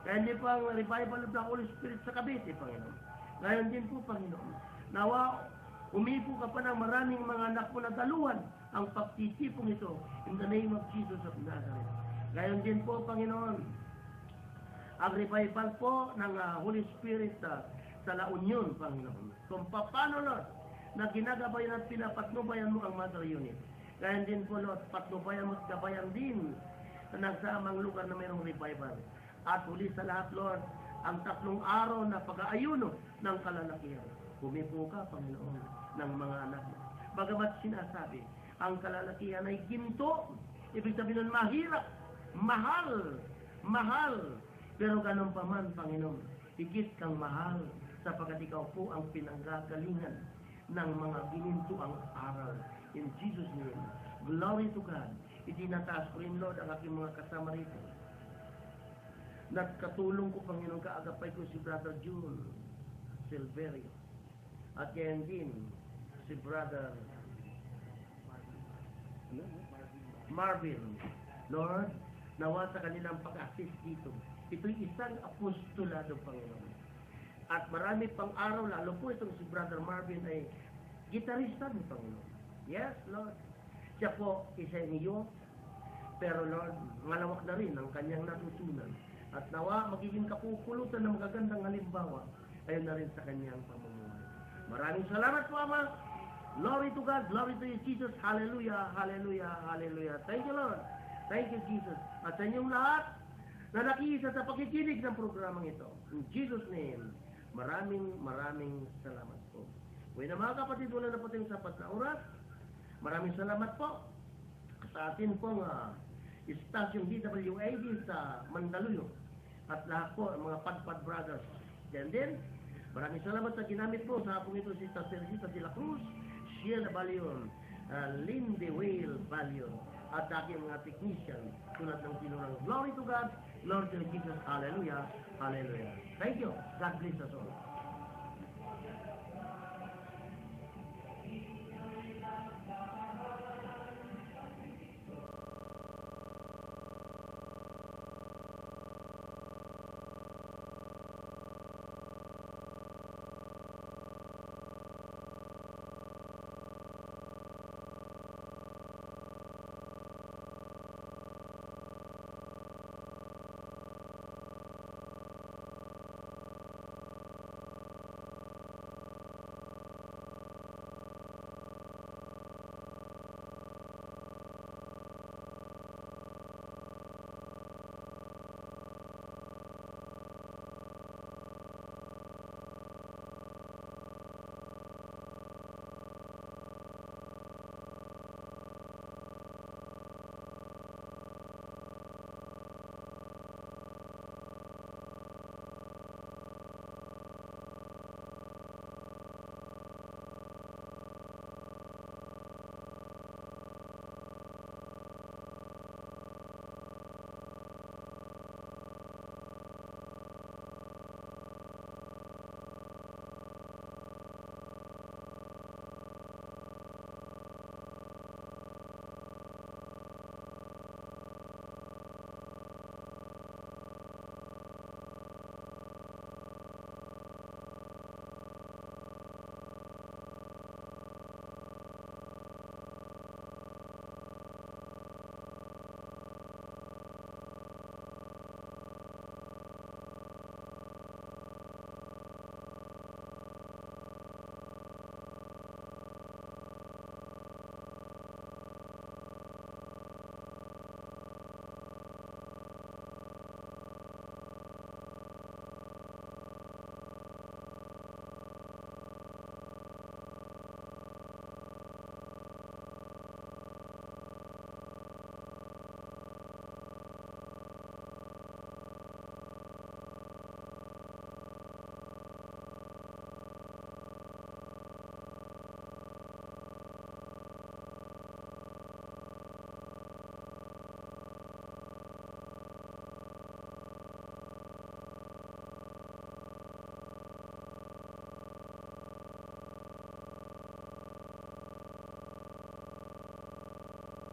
Kaya hindi po ang revival of the Holy Spirit sa Cavite, Panginoon. Ngayon din po, Panginoon, nawa, umipo ka pa ng maraming mga anak mo na daluhan ang pagtitipong ito in the name of Jesus of Nazareth. Ngayon din po, Panginoon, ang revival po ng Holy Spirit sa La Union, Panginoon. Kung paano, Lord, na ginagabayan at pinapatnubayan mo ang Mother Unit. Kaya din po, Lord, patnubayan mo at gabayan din sa nagsamang lugar na mayroong revival. At huli sa lahat, Lord, ang 3 araw na pag-aayuno ng kalalakihan. Humipo ka, Panginoon, ng mga anak mo. Bagamat sinasabi, ang kalalakihan ay ginto. Ibig sabihin nun, mahirap, mahal. Pero ganun pa man, Panginoon, higit kang mahal sapagkat ikaw po ang pinanggagalingan ng mga ginintuang aral. In Jesus' name, glory to God. Itinataas ko rin, Lord, ang aking mga kasama rito. Nagkatulong ko, Panginoon, kaagapay ko si Brother June Silverio. At yan din, si Brother Marvin. Lord, nawa sa kanilang pag-assist dito. Ito'y isang apostolado, Panginoon. At marami pang araw, lalo po itong si Brother Marvin ay gitarista ni Panginoon. Yes, Lord. Siya po isa niyo, pero Lord, malawak na rin ang kanyang natutunan. At nawa, magiging kapupulutan ng magagandang halimbawa, ayon na rin sa kanyang pamumuhay. Maraming salamat po, Ama. Glory to God, glory to you, Jesus. Hallelujah, hallelujah, hallelujah. Thank you, Lord. Thank you, Jesus. At sa inyong lahat na nakiisa sa pakikinig ng programang ito. In Jesus' name, maraming salamat po. Uy na mga kapatid, wala na po tayong sapat na oras. Maraming salamat po sa atin pong istasyong DWAD sa Mandaluyong at lahat po ang mga Padpad Brothers. And then, maraming salamat sa ginamit po sa hapong ito si Teresita de la Cruz, Sheila Balion, Lindy Whale Balion, at aking mga technician tulad ng tinurang. Glory to God, Lord to Jesus, hallelujah, hallelujah. Thank you. God bless us all.